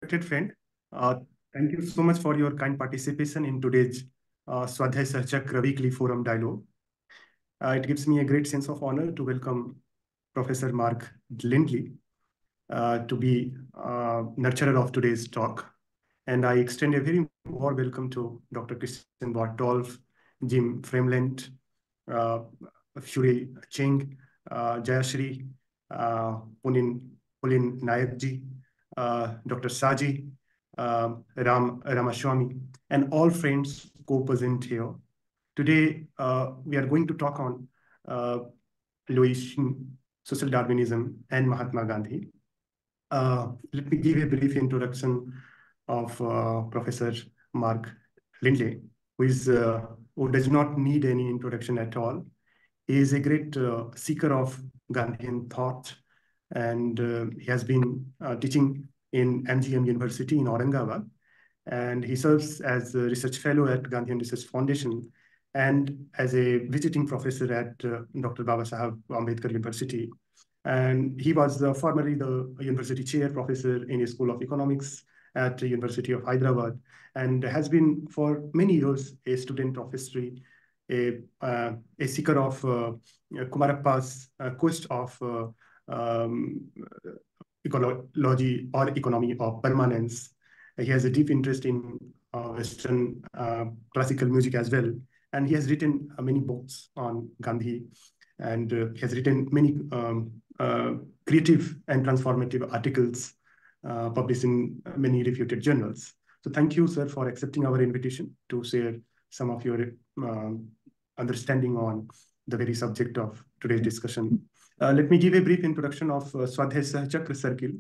respected friend, uh, thank you so much for your kind participation in today's Swadhyay Sarchak Weekly Forum Dialogue. It gives me a great sense of honor to welcome Professor Mark Lindley to be nurturer of today's talk. And I extend a very warm welcome to Dr. Christian Bartolf, Jim Fremlent, uh, Shure Cheng, Jayashri, Pulin Nayakji, Dr. Saji, Ramaswamy, and all friends co-present here. Today, we are going to talk on Lewisian, social Darwinism, and Mahatma Gandhi. Let me give a brief introduction of Professor Mark Lindley, who does not need any introduction at all. He is a great seeker of Gandhian thought, and he has been teaching in MGM University in Aurangabad, and he serves as a research fellow at Gandhian Research Foundation and as a visiting professor at Dr. Babasaheb Ambedkar University. And he was formerly the university chair professor in a School of Economics at the University of Hyderabad, and has been for many years a student of history, a seeker of Kumarappa's quest of um, ecology or economy of permanence. He has a deep interest in Western classical music as well, and he has written many books on Gandhi, and he has written many creative and transformative articles published in many reputed journals. So thank you, sir, for accepting our invitation to share some of your understanding on the very subject of today's discussion. Let me give a brief introduction of Swadhyay Sahchakra Circle,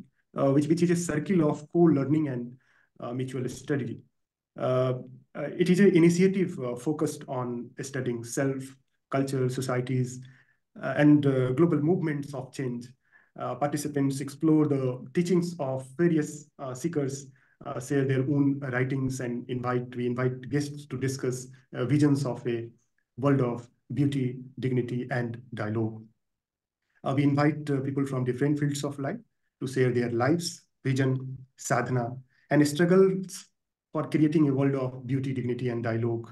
which is a circle of co-learning and mutual study. It is an initiative focused on studying self, culture, societies, and global movements of change. Participants explore the teachings of various seekers, share their own writings, and we invite guests to discuss visions of a world of beauty, dignity, and dialogue. We invite people from different fields of life to share their lives, vision, sadhana, and struggles for creating a world of beauty, dignity, and dialogue.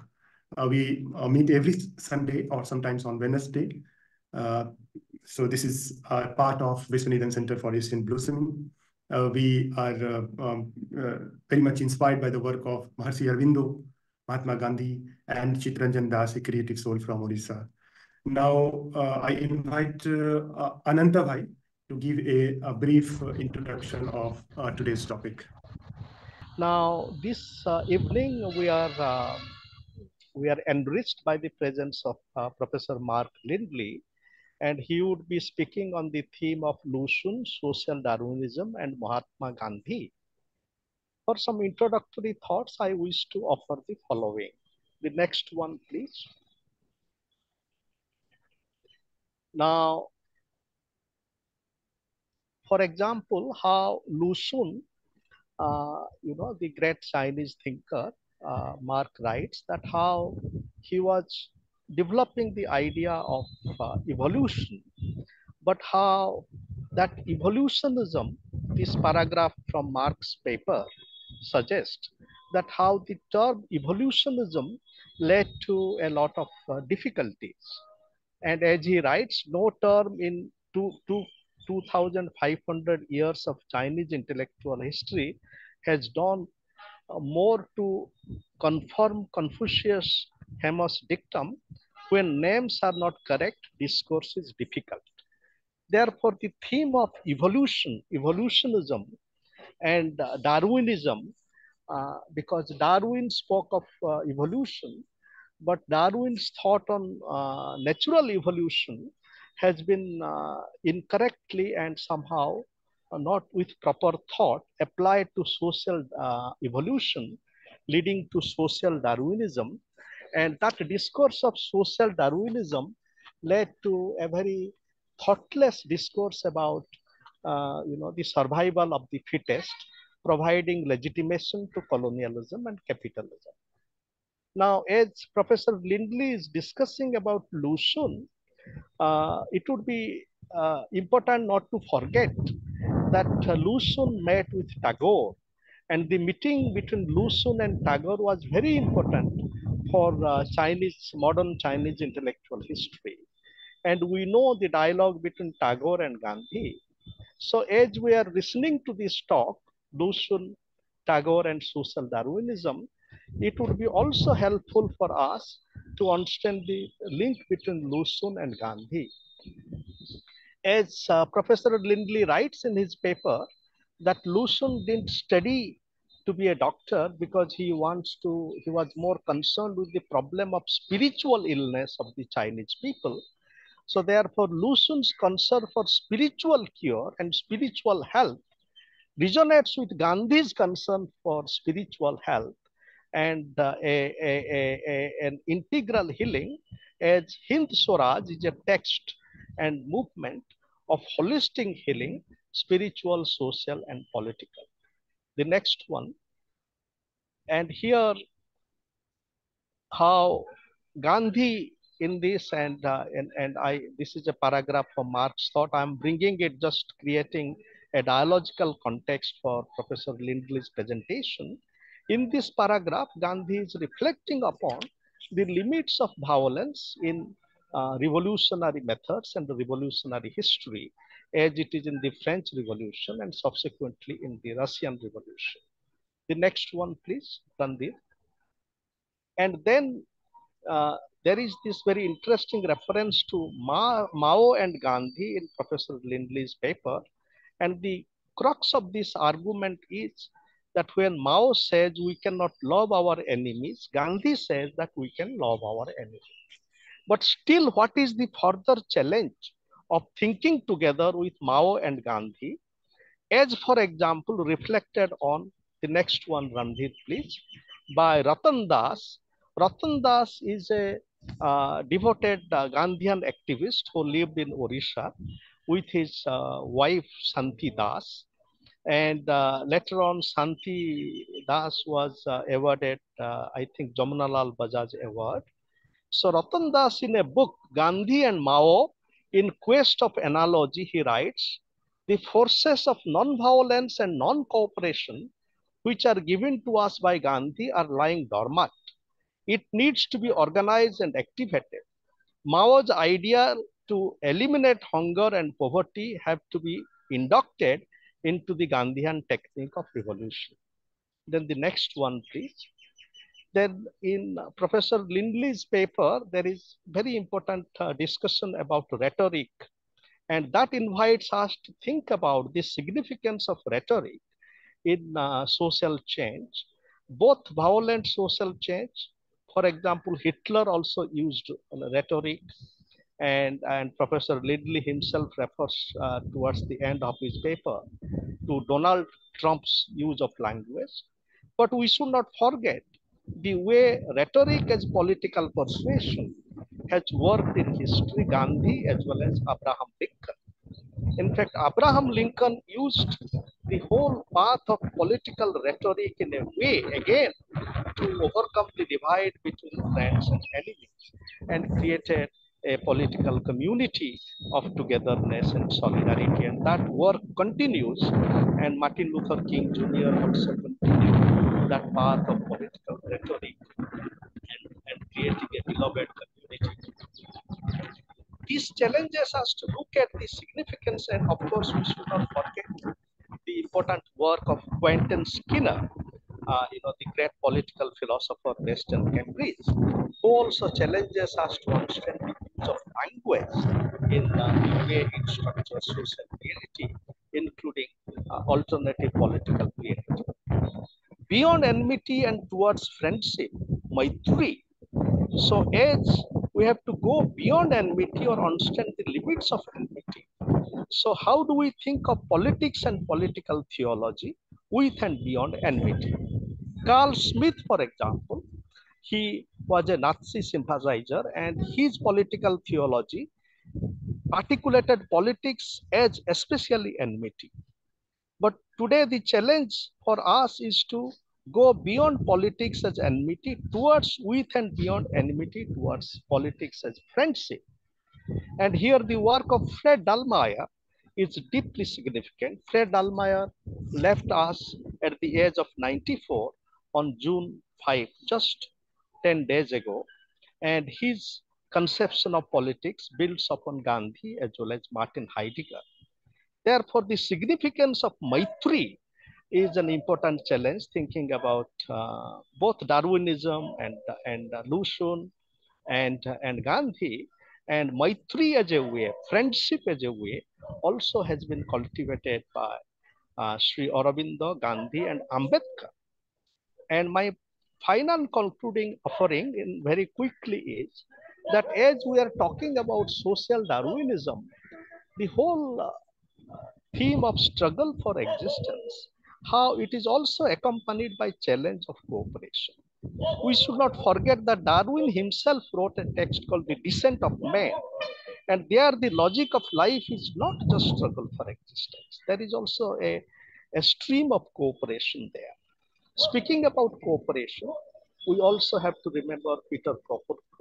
We meet every Sunday or sometimes on Wednesday. So this is part of Vishwanathan Center for Asian Blossoming. We are very much inspired by the work of Maharshi Aurobindo, Mahatma Gandhi, and Chitranjan Das, a creative soul from Odisha. Now, I invite Ananta Bhai to give a brief introduction of today's topic. Now, this evening we are enriched by the presence of Professor Mark Lindley, and he would be speaking on the theme of Lushun, social Darwinism, and Mahatma Gandhi. For some introductory thoughts, I wish to offer the following. The next one, please. Now, for example, how Lu Xun, the great Chinese thinker, Mark writes that how he was developing the idea of evolution, but how that evolutionism, this paragraph from Mark's paper suggests that how the term evolutionism led to a lot of difficulties. And as he writes, no term in 2,500 years of Chinese intellectual history has done more to confirm Confucius' famous dictum: when names are not correct, discourse is difficult. Therefore, the theme of evolutionism, and Darwinism, because Darwin spoke of evolution, but Darwin's thought on natural evolution has been incorrectly and somehow not with proper thought applied to social evolution, leading to social Darwinism. And that discourse of social Darwinism led to a very thoughtless discourse about the survival of the fittest, providing legitimation to colonialism and capitalism. Now, as Professor Lindley is discussing about Lu Xun, it would be important not to forget that Lu Xun met with Tagore, And the meeting between Lu Xun and Tagore was very important for modern Chinese intellectual history. And we know the dialogue between Tagore and Gandhi. So as we are listening to this talk, Lu Xun, Tagore and social Darwinism, it would be also helpful for us to understand the link between Lu Xun and Gandhi. As Professor Lindley writes in his paper, that Lu Xun didn't study to be a doctor because he was more concerned with the problem of spiritual illness of the Chinese people. So therefore, Lu Xun's concern for spiritual cure and spiritual health resonates with Gandhi's concern for spiritual health and an integral healing, as Hind Swaraj is a text and movement of holistic healing, spiritual, social, and political. The next one, and here how Gandhi in this and I this is a paragraph from Marx thought. I'm bringing it, just creating a dialogical context for Professor Lindley's presentation. In this paragraph, Gandhi is reflecting upon the limits of violence in revolutionary methods and the revolutionary history, as it is in the French Revolution and subsequently in the Russian Revolution. The next one, please, Randir. And then there is this very interesting reference to Mao and Gandhi in Professor Lindley's paper. And the crux of this argument is that when Mao says we cannot love our enemies, Gandhi says that we can love our enemies. But still, what is the further challenge of thinking together with Mao and Gandhi? As, for example, reflected on the next one, Ranjit, please, by Ratan Das. Ratan Das is a devoted Gandhian activist who lived in Orissa with his wife Santi Das. And later on, Santi Das was awarded, I think, Jamunalal Bajaj Award. So Ratan Das, in a book, Gandhi and Mao, in quest of analogy, he writes, the forces of non-violence and non-cooperation which are given to us by Gandhi are lying dormant. It needs to be organized and activated. Mao's idea to eliminate hunger and poverty have to be inducted into the Gandhian technique of revolution. Then the next one, please. Then in Professor Lindley's paper, there is very important discussion about rhetoric. And that invites us to think about the significance of rhetoric in social change, both violent social change. For example, Hitler also used rhetoric, and Professor Lindley himself refers towards the end of his paper to Donald Trump's use of language. But we should not forget the way rhetoric as political persuasion has worked in history, Gandhi as well as Abraham Lincoln. In fact, Abraham Lincoln used the whole path of political rhetoric in a way, again, to overcome the divide between friends and enemies and created a political community of togetherness and solidarity. And that work continues. And Martin Luther King Jr. also continued that path of political rhetoric and creating a beloved community. These challenges us to look at the significance, and of course, we should not forget the important work of Quentin Skinner, the great political philosopher based in Cambridge, who also challenges us to understand the use of language in the way it structures social reality, including alternative political reality. Beyond enmity and towards friendship, Maitri. So as we have to go beyond enmity or understand the limits of enmity. So how do we think of politics and political theology with and beyond enmity? Carl Smith, for example, he was a Nazi sympathizer, and his political theology articulated politics as especially enmity. But today the challenge for us is to go beyond politics as enmity towards with and beyond enmity towards politics as friendship. And here the work of Fred Dallmayr is deeply significant. Fred Allmeyer left us at the age of 94 on June 5, just 10 days ago, and his conception of politics builds upon Gandhi as well as Martin Heidegger. Therefore, the significance of Maitri is an important challenge, thinking about both Darwinism and Lu Xun and Gandhi, and Maitri as a way, friendship as a way, also has been cultivated by Sri Aurobindo, Gandhi, and Ambedkar. And my final concluding offering in very quickly is that as we are talking about social Darwinism, the whole theme of struggle for existence, how it is also accompanied by challenge of cooperation. We should not forget that Darwin himself wrote a text called The Descent of Man. And there the logic of life is not just struggle for existence. There is also a stream of cooperation there. Speaking about cooperation, we also have to remember Peter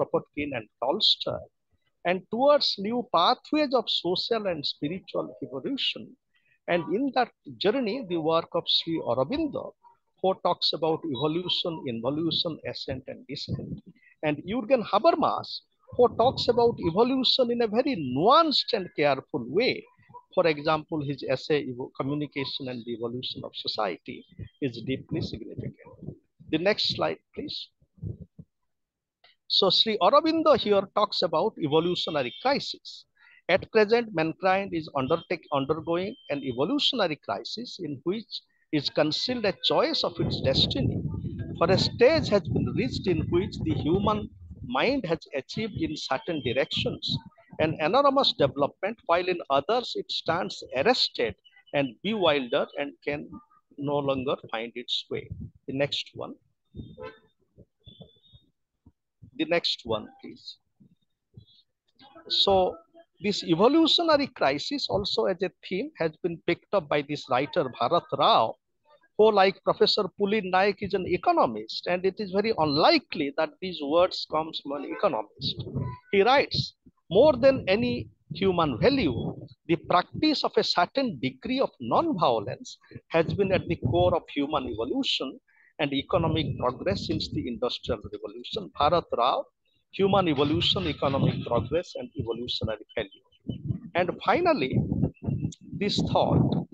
Kropotkin and Tolstoy. And towards new pathways of social and spiritual evolution. And in that journey, the work of Sri Aurobindo, who talks about evolution, involution, ascent, and descent. And Jürgen Habermas, who talks about evolution in a very nuanced and careful way. For example, his essay, Communication and the Evolution of Society, is deeply significant. The next slide, please. So Sri Aurobindo here talks about evolutionary crisis. At present, mankind is undergoing an evolutionary crisis in which is concealed a choice of its destiny. For a stage has been reached in which the human mind has achieved in certain directions an enormous development, while in others it stands arrested and bewildered and can no longer find its way. The next one. The next one, please. So this evolutionary crisis also as a theme has been picked up by this writer Bharat Rao, who, like Professor Pulin Naik, is an economist, and it is very unlikely that these words come from an economist. He writes, more than any human value, the practice of a certain degree of non-violence has been at the core of human evolution and economic progress since the Industrial Revolution. Bharat Rao, Human Evolution, Economic Progress, and Evolutionary Value. And finally, this thought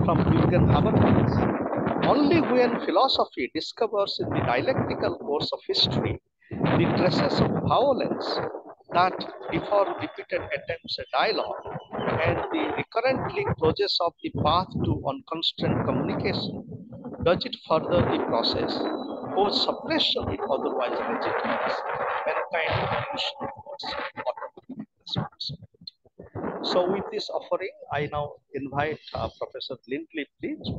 from Jürgen Habermas, only when philosophy discovers in the dialectical course of history the traces of violence that before repeated attempts at dialogue and the recurrently closes of the path to unconstrained communication, does it further the process whose suppression it otherwise legitimates mankind evolution towards autonomy responsibility. So with this offering, I now invite Professor Lindley, please.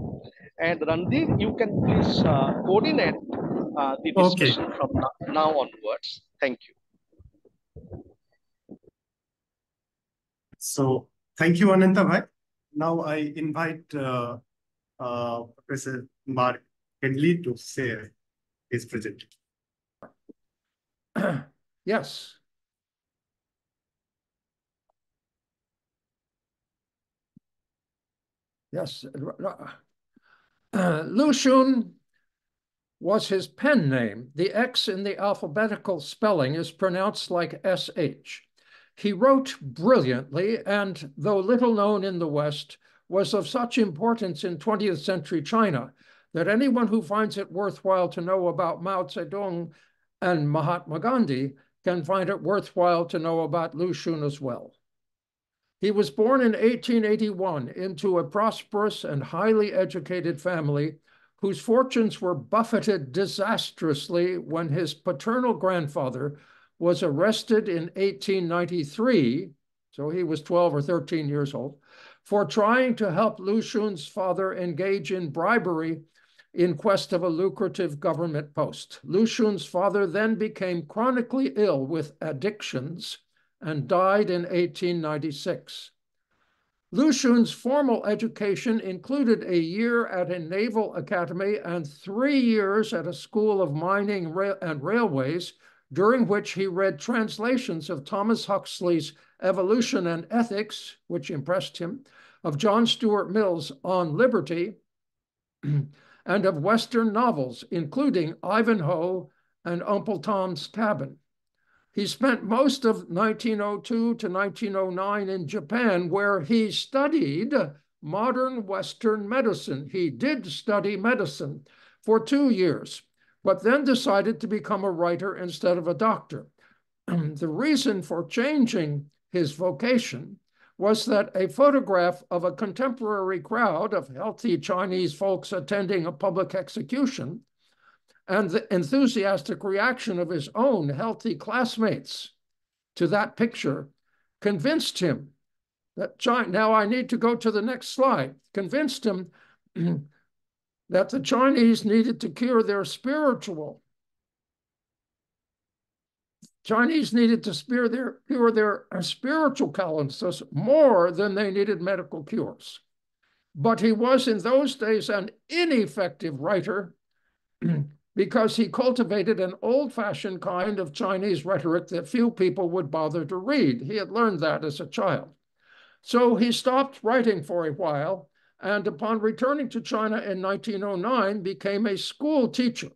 And Randeep, you can please coordinate the discussion from now onwards. Thank you. So thank you, Ananta Bhai. Now I invite Professor Mark Hedley to share his presentation. Yes. Yes. Lu Xun was his pen name. The X in the alphabetical spelling is pronounced like SH. He wrote brilliantly, and though little known in the West, was of such importance in 20th century China that anyone who finds it worthwhile to know about Mao Zedong and Mahatma Gandhi can find it worthwhile to know about Lu Xun as well. He was born in 1881 into a prosperous and highly educated family whose fortunes were buffeted disastrously when his paternal grandfather was arrested in 1893, so he was 12 or 13 years old, for trying to help Lu Xun's father engage in bribery in quest of a lucrative government post. Lu Xun's father then became chronically ill with addictions and died in 1896. Lu Xun's formal education included a year at a naval academy and 3 years at a school of mining and railways, during which he read translations of Thomas Huxley's Evolution and Ethics, which impressed him, of John Stuart Mill's On Liberty, and of Western novels, including Ivanhoe and Uncle Tom's Cabin. He spent most of 1902 to 1909 in Japan, where he studied modern Western medicine. He did study medicine for 2 years, but then decided to become a writer instead of a doctor. The reason for changing his vocation was that a photograph of a contemporary crowd of healthy Chinese folks attending a public execution and the enthusiastic reaction of his own healthy classmates to that picture convinced him that China, now I need to go to the next slide, convinced him that the Chinese needed to cure their spiritual. Chinese needed to cure their spiritual calluses more than they needed medical cures. But he was in those days an ineffective writer because he cultivated an old-fashioned kind of Chinese rhetoric that few people would bother to read. He had learned that as a child. So he stopped writing for a while, and upon returning to China in 1909, became a school teacher.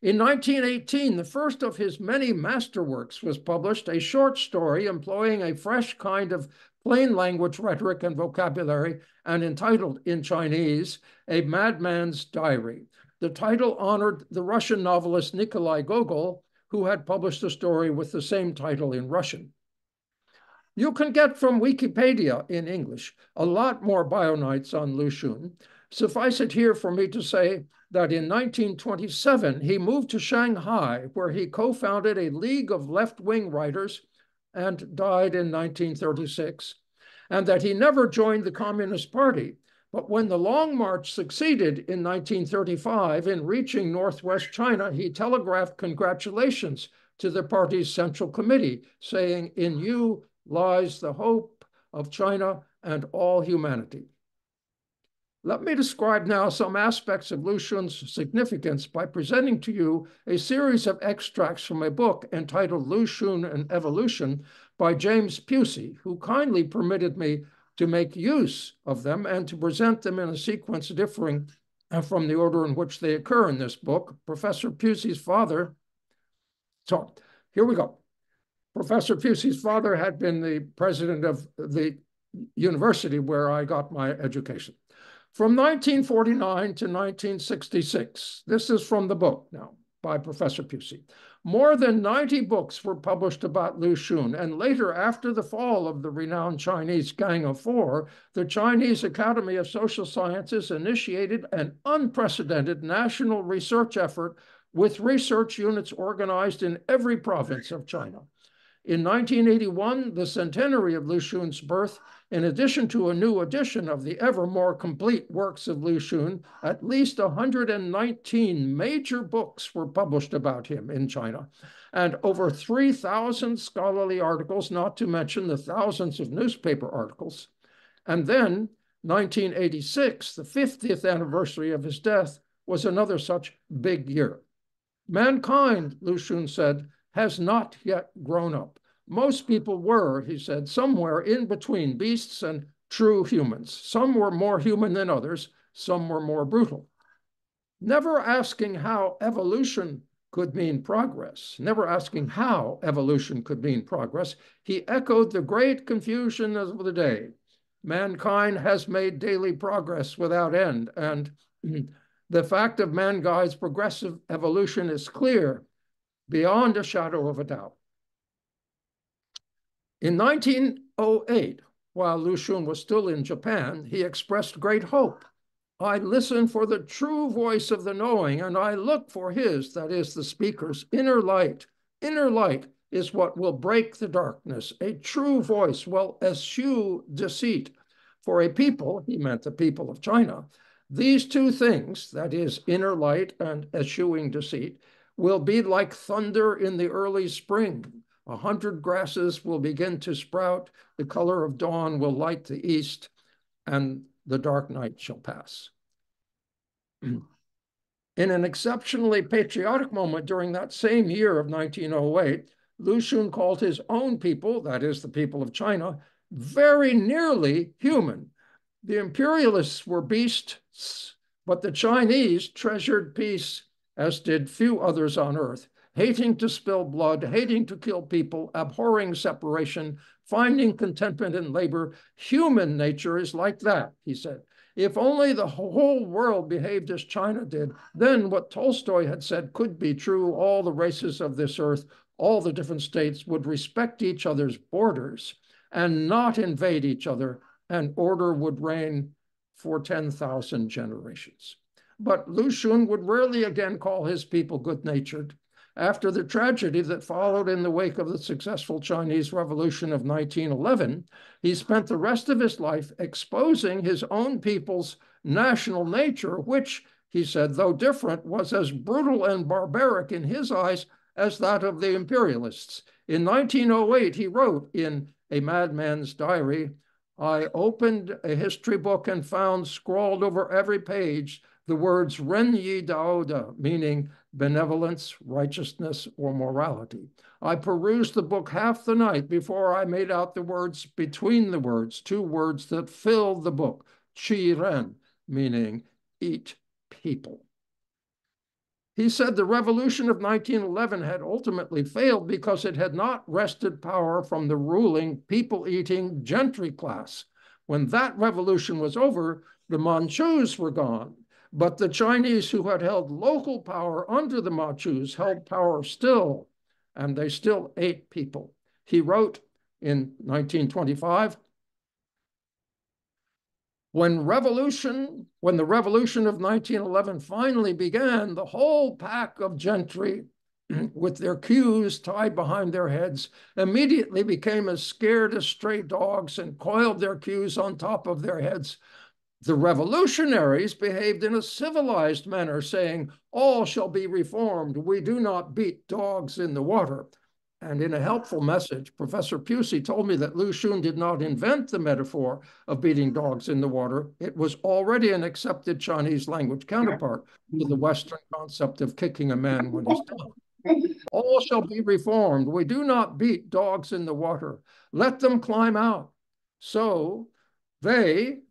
In 1918, the first of his many masterworks was published, a short story employing a fresh kind of plain language rhetoric and vocabulary, and entitled in Chinese, A Madman's Diary. The title honored the Russian novelist Nikolai Gogol, who had published a story with the same title in Russian. You can get from Wikipedia in English a lot more bionites on Lu Xun. Suffice it here for me to say that in 1927, he moved to Shanghai, where he co-founded a league of left-wing writers and died in 1936, and that he never joined the Communist Party. But when the Long March succeeded in 1935 in reaching Northwest China, he telegraphed congratulations to the party's Central Committee, saying, "In you lies the hope of China and all humanity." Let me describe now some aspects of Lu Xun's significance by presenting to you a series of extracts from a book entitled Lu Xun and Evolution by James Pusey, who kindly permitted me to make use of them and to present them in a sequence differing from the order in which they occur in this book. Professor Pusey's father, so here we go. Professor Pusey's father had been the president of the university where I got my education. From 1949 to 1966, this is from the book now by Professor Pusey. More than 90 books were published about Lu Xun, and later, after the fall of the renowned Chinese Gang of Four, the Chinese Academy of Social Sciences initiated an unprecedented national research effort with research units organized in every province of China. In 1981, the centenary of Lu Xun's birth, in addition to a new edition of the ever more complete works of Lu Xun, at least 119 major books were published about him in China, and over 3,000 scholarly articles, not to mention the thousands of newspaper articles. And then 1986, the 50th anniversary of his death, was another such big year. Mankind, Lu Xun said, has not yet grown up. Most people were, he said, somewhere in between beasts and true humans. Some were more human than others, some were more brutal. Never asking how evolution could mean progress, never asking how evolution could mean progress, he echoed the great confusion of the day. Mankind has made daily progress without end, and the fact of mankind's progressive evolution is clear beyond a shadow of a doubt. In 1908, while Lu Xun was still in Japan, he expressed great hope. I listen for the true voice of the knowing, and I look for his, that is the speaker's, inner light. Inner light is what will break the darkness. A true voice will eschew deceit. For a people, he meant the people of China, these two things, that is inner light and eschewing deceit, will be like thunder in the early spring. 100 grasses will begin to sprout, the color of dawn will light the east, and the dark night shall pass. In an exceptionally patriotic moment during that same year of 1908, Lu Xun called his own people, that is the people of China, very nearly human. The imperialists were beasts, but the Chinese treasured peace, as did few others on earth, hating to spill blood, hating to kill people, abhorring separation, finding contentment in labor. Human nature is like that, he said. If only the whole world behaved as China did, then what Tolstoy had said could be true. All the races of this earth, all the different states would respect each other's borders and not invade each other, and order would reign for 10,000 generations. But Lu Xun would rarely again call his people good-natured. After the tragedy that followed in the wake of the successful Chinese Revolution of 1911, he spent the rest of his life exposing his own people's national nature, which, he said, though different, was as brutal and barbaric in his eyes as that of the imperialists. In 1908, he wrote in A Madman's Diary, "I opened a history book and found scrawled over every page the words Ren Yi Dao Da, meaning benevolence, righteousness, or morality. I perused the book half the night before I made out the words between the words, two words that filled the book, Qi Ren, meaning eat people." He said the revolution of 1911 had ultimately failed because it had not wrested power from the ruling, people-eating gentry class. When that revolution was over, the Manchus were gone. But the Chinese who had held local power under the Manchus held power still, and they still ate people. He wrote in 1925, when the revolution of 1911 finally began, the whole pack of gentry with their queues tied behind their heads immediately became as scared as stray dogs and coiled their queues on top of their heads. The revolutionaries behaved in a civilized manner, saying, "All shall be reformed. We do not beat dogs in the water." And in a helpful message, Professor Pusey told me that Lu Xun did not invent the metaphor of beating dogs in the water. It was already an accepted Chinese language counterpart to the Western concept of kicking a man when he's down. All shall be reformed. We do not beat dogs in the water. Let them climb out. So they,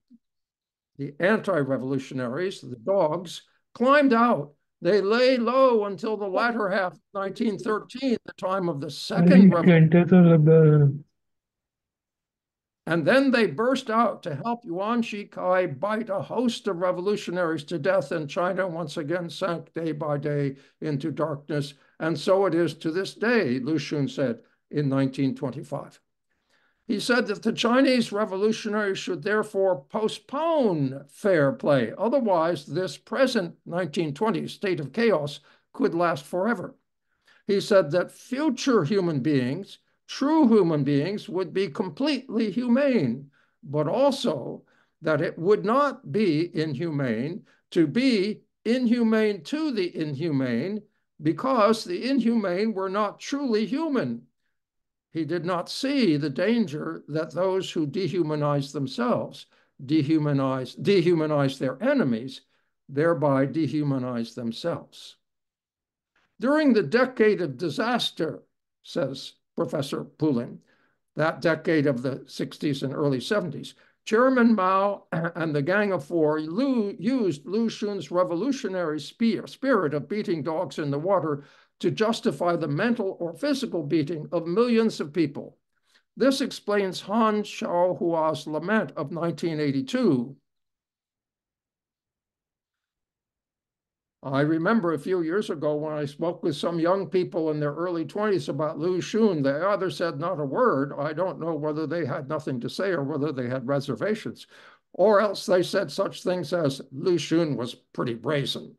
the anti-revolutionaries, the dogs, climbed out. They lay low until the latter half of 1913, the time of the second revolution. And then they burst out to help Yuan Shikai bite a host of revolutionaries to death, and China once again sank day by day into darkness. And so it is to this day, Lu Xun said in 1925. He said that the Chinese revolutionaries should therefore postpone fair play. Otherwise, this present 1920s state of chaos could last forever. He said that future human beings, true human beings, would be completely humane, but also that it would not be inhumane to be inhumane to the inhumane, because the inhumane were not truly human. He did not see the danger that those who dehumanize themselves dehumanize their enemies, thereby dehumanize themselves. During the decade of disaster, says Professor Pulin, that decade of the 60s and early 70s, Chairman Mao and the Gang of Four used Lu Xun's revolutionary spirit of beating dogs in the water to justify the mental or physical beating of millions of people. This explains Han Xiaohua's lament of 1982. I remember a few years ago when I spoke with some young people in their early 20s about Lu Xun, they either said not a word, I don't know whether they had nothing to say or whether they had reservations, or else they said such things as Lu Xun was pretty brazen.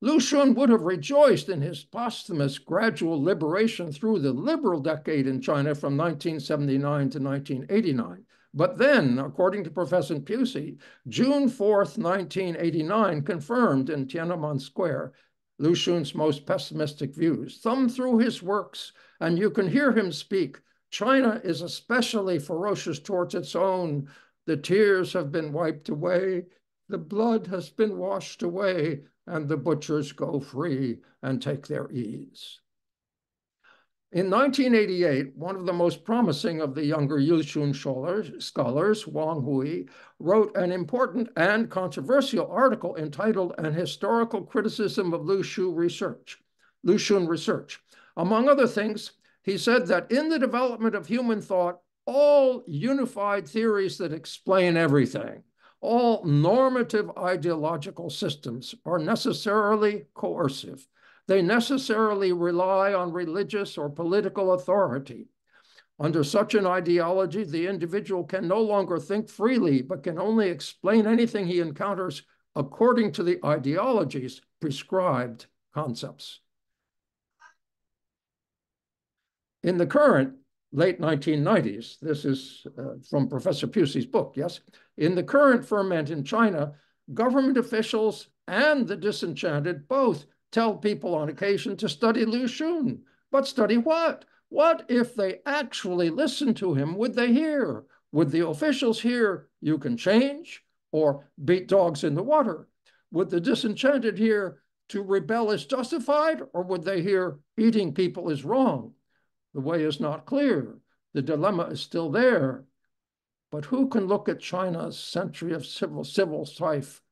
Lu Xun would have rejoiced in his posthumous gradual liberation through the liberal decade in China from 1979 to 1989. But then, according to Professor Pusey, June 4th, 1989 confirmed in Tiananmen Square Lu Xun's most pessimistic views. Thumb through his works, and you can hear him speak. China is especially ferocious towards its own. The tears have been wiped away. The blood has been washed away, and the butchers go free and take their ease. In 1988, one of the most promising of the younger Yushun scholars, Wang Hui, wrote an important and controversial article entitled An Historical Criticism of Lushun Research. Among other things, he said that in the development of human thought, all unified theories that explain everything, all normative ideological systems are necessarily coercive. They necessarily rely on religious or political authority. Under such an ideology, the individual can no longer think freely, but can only explain anything he encounters according to the ideology's prescribed concepts. In the current late 1990s, this is from Professor Pusey's book, yes? In the current ferment in China, government officials and the disenchanted both tell people on occasion to study Lu Xun. But study what? What if they actually listen to him? Would they hear? Would the officials hear, you can change, or beat dogs in the water? Would the disenchanted hear, to rebel is justified, or would they hear, eating people is wrong? The way is not clear. The dilemma is still there. But who can look at China's century of civil strife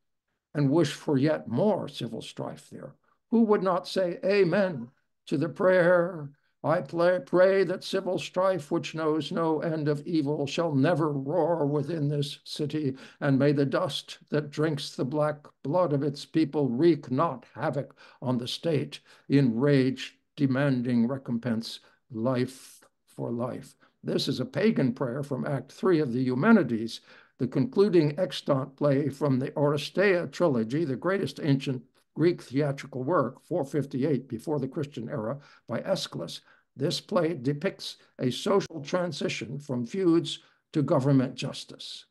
and wish for yet more civil strife there? Who would not say amen to the prayer, I pray that civil strife, which knows no end of evil, shall never roar within this city, and may the dust that drinks the black blood of its people wreak not havoc on the state, in rage demanding recompense, life for life. This is a pagan prayer from Act 3 of the Eumenides, the concluding extant play from the Oresteia trilogy, the greatest ancient Greek theatrical work, 458 before the Christian era, by Aeschylus. This play depicts a social transition from feuds to government justice.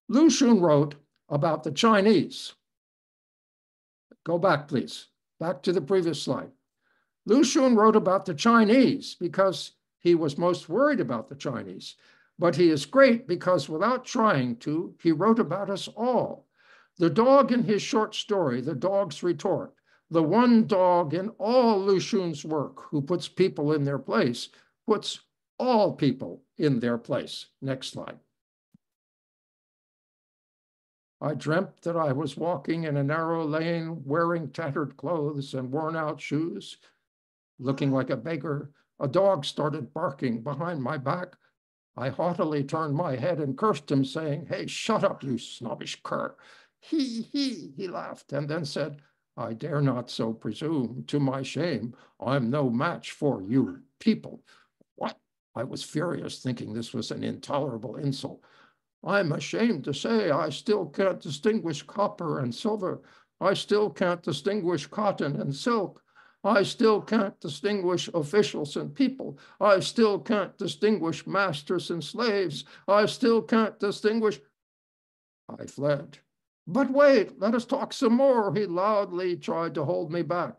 Lu Xun wrote about the Chinese. Go back, please. Back to the previous slide. Lu Xun wrote about the Chinese because he was most worried about the Chinese. But he is great because without trying to, he wrote about us all. The dog in his short story, The Dog's Retort, the one dog in all Lu Xun's work who puts people in their place, puts all people in their place. Next slide. I dreamt that I was walking in a narrow lane, wearing tattered clothes and worn-out shoes, looking like a beggar. A dog started barking behind my back. I haughtily turned my head and cursed him, saying, "Hey, shut up, you snobbish cur." He laughed, and then said, "I dare not so presume. To my shame, I'm no match for you people." What? I was furious, thinking this was an intolerable insult. I'm ashamed to say I still can't distinguish copper and silver. I still can't distinguish cotton and silk. I still can't distinguish officials and people. I still can't distinguish masters and slaves. I still can't distinguish. I fled. But wait, let us talk some more. He loudly tried to hold me back.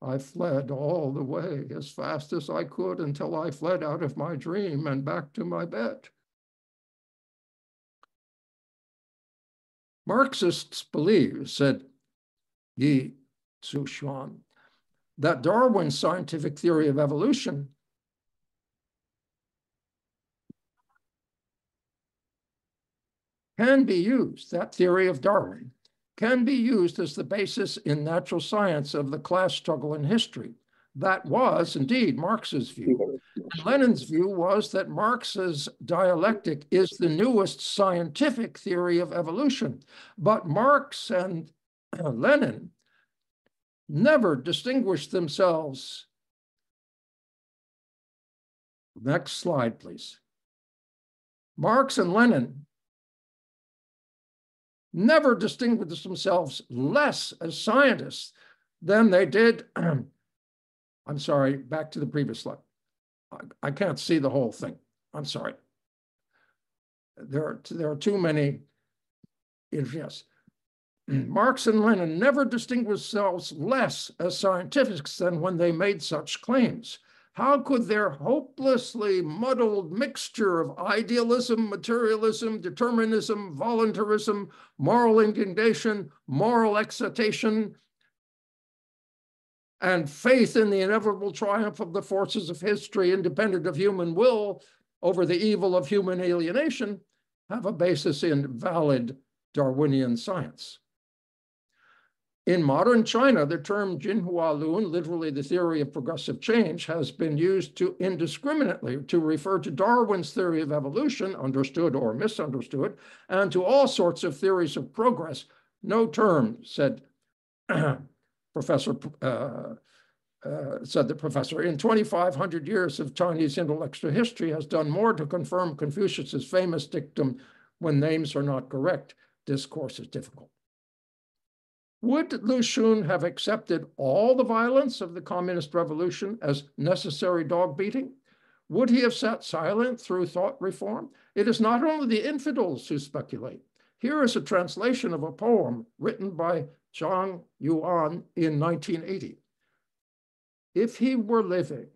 I fled all the way as fast as I could until I fled out of my dream and back to my bed. Marxists believe, said Yi Tzuxuan, that Darwin's scientific theory of evolution can be used, that theory of Darwin, can be used as the basis in natural science of the class struggle in history. That was indeed Marx's view. And Lenin's view was that Marx's dialectic is the newest scientific theory of evolution. But Marx and Lenin never distinguished themselves. Next slide, please. Marx and Lenin never distinguished themselves less as scientists than they did. I'm sorry, back to the previous slide. I can't see the whole thing. I'm sorry. There are too many. Yes. Marx and Lenin never distinguished themselves less as scientists than when they made such claims. How could their hopelessly muddled mixture of idealism, materialism, determinism, voluntarism, moral indignation, moral excitation, and faith in the inevitable triumph of the forces of history independent of human will over the evil of human alienation have a basis in valid Darwinian science. In modern China, the term Jinhua Lun, literally the theory of progressive change, has been used indiscriminately to refer to Darwin's theory of evolution, understood or misunderstood, and to all sorts of theories of progress. No term, said the professor, in 2,500 years of Chinese intellectual history has done more to confirm Confucius's famous dictum, when names are not correct, discourse is difficult. Would Lu Xun have accepted all the violence of the communist revolution as necessary dog beating? Would he have sat silent through thought reform? It is not only the infidels who speculate. Here is a translation of a poem written by Zhang Yuan in 1980. If he were living,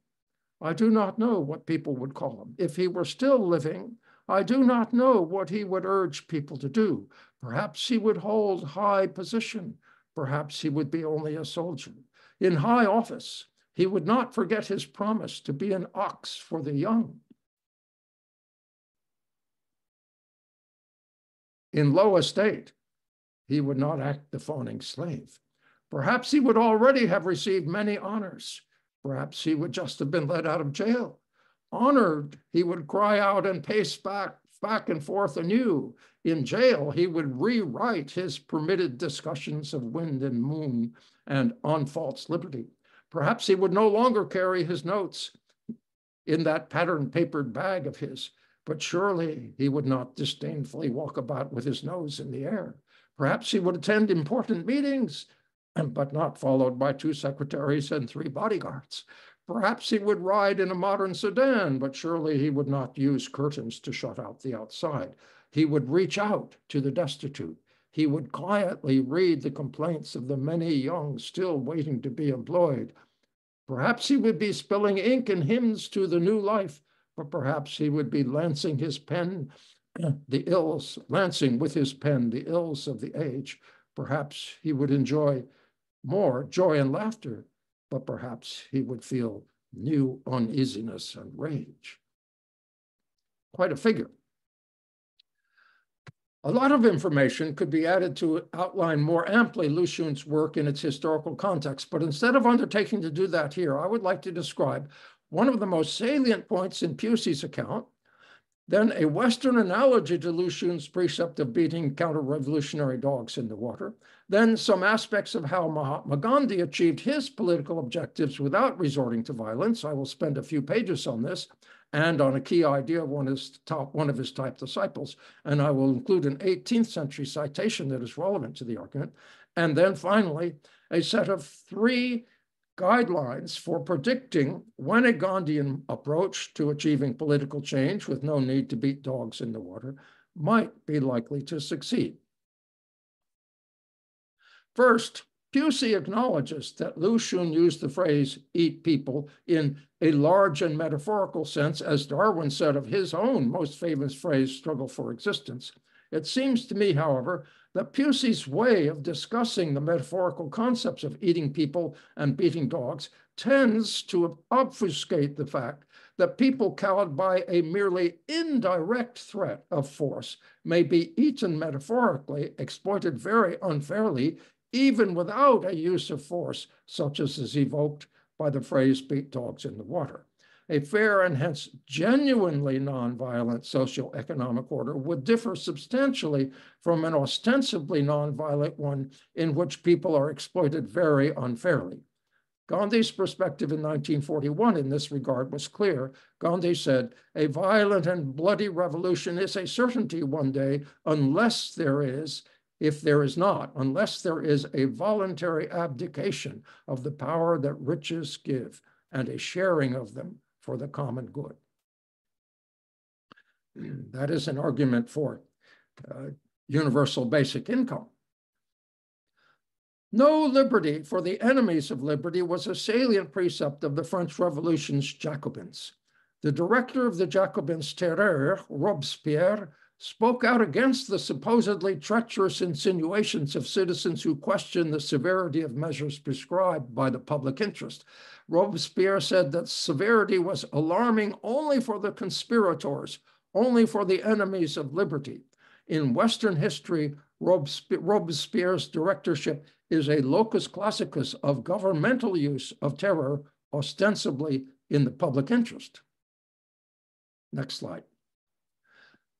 I do not know what people would call him. If he were still living, I do not know what he would urge people to do. Perhaps he would hold high position. Perhaps he would be only a soldier. In high office, he would not forget his promise to be an ox for the young. In low estate, he would not act the fawning slave. Perhaps he would already have received many honors. Perhaps he would just have been let out of jail. Honored, he would cry out and pace back and forth anew. In jail, he would rewrite his permitted discussions of wind and moon and on false liberty. Perhaps he would no longer carry his notes in that patterned papered bag of his, but surely he would not disdainfully walk about with his nose in the air. Perhaps he would attend important meetings, but not followed by 2 secretaries and 3 bodyguards. Perhaps he would ride in a modern sedan, but surely he would not use curtains to shut out the outside. He would reach out to the destitute. He would quietly read the complaints of the many young still waiting to be employed. Perhaps he would be spilling ink in hymns to the new life, but perhaps he would be lancing with his pen the ills of the age. Perhaps he would enjoy more joy and laughter, but perhaps he would feel new uneasiness and rage. Quite a figure. A lot of information could be added to outline more amply Lu Xun's work in its historical context, but instead of undertaking to do that here, I would like to describe one of the most salient points in Pusey's account, then a Western analogy to Lu Xun's precept of beating counter-revolutionary dogs in the water, then some aspects of how Mahatma Gandhi achieved his political objectives without resorting to violence. I will spend a few pages on this, and on a key idea of one of his type disciples, and I will include an 18th century citation that is relevant to the argument, and then finally, a set of 3 guidelines for predicting when a Gandhian approach to achieving political change with no need to beat dogs in the water might be likely to succeed. First, Pusey acknowledges that Lu Xun used the phrase eat people in a large and metaphorical sense, as Darwin said of his own most famous phrase, struggle for existence. It seems to me, however, that Pusey's way of discussing the metaphorical concepts of eating people and beating dogs tends to obfuscate the fact that people cowed by a merely indirect threat of force may be eaten metaphorically, exploited very unfairly, even without a use of force, such as is evoked by the phrase beat dogs in the water. A fair and hence genuinely nonviolent socioeconomic order would differ substantially from an ostensibly nonviolent one in which people are exploited very unfairly. Gandhi's perspective in 1941 in this regard was clear. Gandhi said, "A violent and bloody revolution is a certainty one day unless there is a voluntary abdication of the power that riches give and a sharing of them for the common good." That is an argument for universal basic income. No liberty for the enemies of liberty was a salient precept of the French Revolution's Jacobins. The director of the Jacobins' Terreur, Robespierre, spoke out against the supposedly treacherous insinuations of citizens who questioned the severity of measures prescribed by the public interest. Robespierre said that severity was alarming only for the conspirators, only for the enemies of liberty. In Western history, Robespierre's directorship is a locus classicus of governmental use of terror, ostensibly in the public interest. Next slide.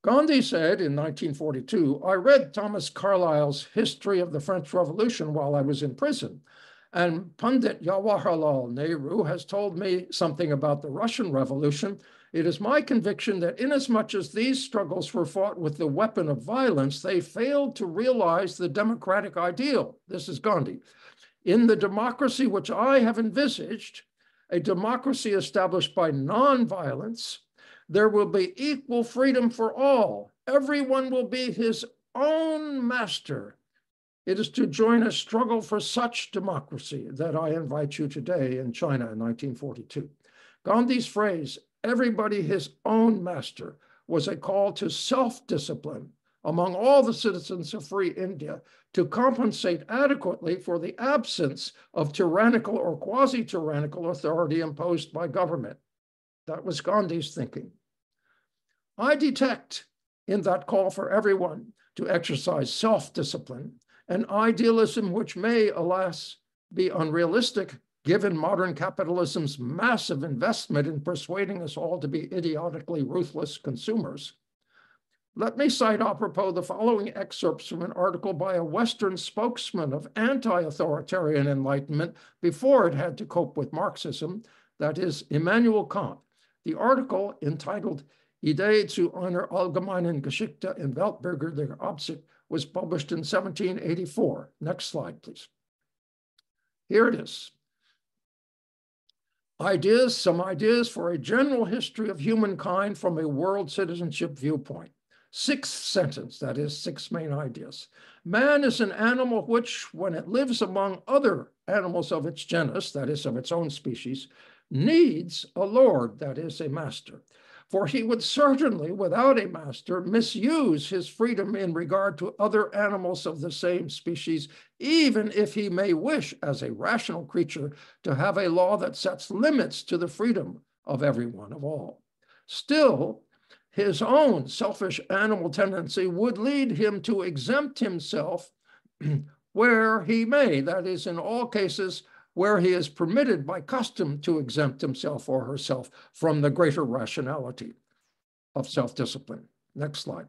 Gandhi said in 1942, I read Thomas Carlyle's History of the French Revolution while I was in prison, and Pandit Jawaharlal Nehru has told me something about the Russian Revolution. It is my conviction that inasmuch as these struggles were fought with the weapon of violence, they failed to realize the democratic ideal. This is Gandhi. In the democracy which I have envisaged, a democracy established by nonviolence, there will be equal freedom for all. Everyone will be his own master. It is to join a struggle for such democracy that I invite you today in China in 1942. Gandhi's phrase, everybody his own master, was a call to self-discipline among all the citizens of free India to compensate adequately for the absence of tyrannical or quasi-tyrannical authority imposed by government. That was Gandhi's thinking. I detect in that call for everyone to exercise self-discipline an idealism which may, alas, be unrealistic given modern capitalism's massive investment in persuading us all to be idiotically ruthless consumers. Let me cite apropos the following excerpts from an article by a Western spokesman of anti-authoritarian enlightenment before it had to cope with Marxism, that is Immanuel Kant. The article, entitled Idee zu einer allgemeinen Geschichte in Weltbürger der Absicht, was published in 1784. Next slide, please. Here it is. Some ideas for a general history of humankind from a world citizenship viewpoint. Sixth sentence, that is 6 main ideas. Man is an animal which, when it lives among other animals of its genus, that is of its own species, needs a lord, that is a master. For he would certainly, without a master, misuse his freedom in regard to other animals of the same species, even if he may wish, as a rational creature, to have a law that sets limits to the freedom of everyone, of all. Still, his own selfish animal tendency would lead him to exempt himself where he may, that is, in all cases, where he is permitted by custom to exempt himself or herself from the greater rationality of self-discipline. Next slide.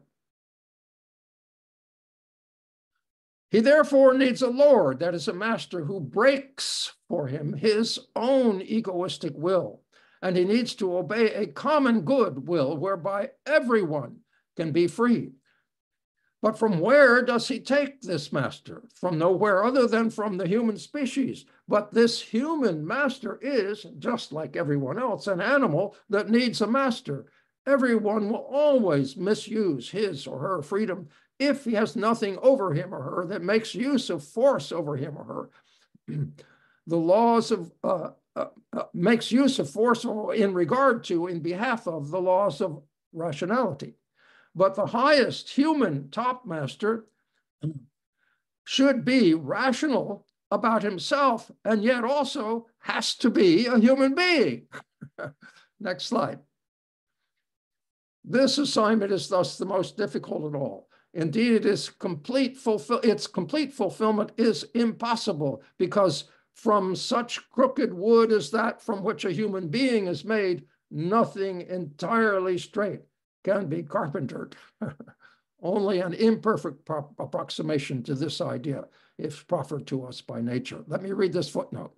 He therefore needs a lord, that is a master, who breaks for him his own egoistic will, and he needs to obey a common good will whereby everyone can be free. But from where does he take this master? From nowhere other than from the human species. But this human master is, just like everyone else, an animal that needs a master. Everyone will always misuse his or her freedom if he has nothing over him or her that makes use of force over him or her. The laws of makes use of force in regard to, in behalf of, the laws of rationality. But the highest human top master should be rational about himself and yet also has to be a human being. Next slide. This assignment is thus the most difficult of all. Indeed, its complete fulfillment is impossible, because from such crooked wood as that from which a human being is made, nothing entirely straight can be carpentered. Only an imperfect approximation to this idea is proffered to us by nature. Let me read this footnote.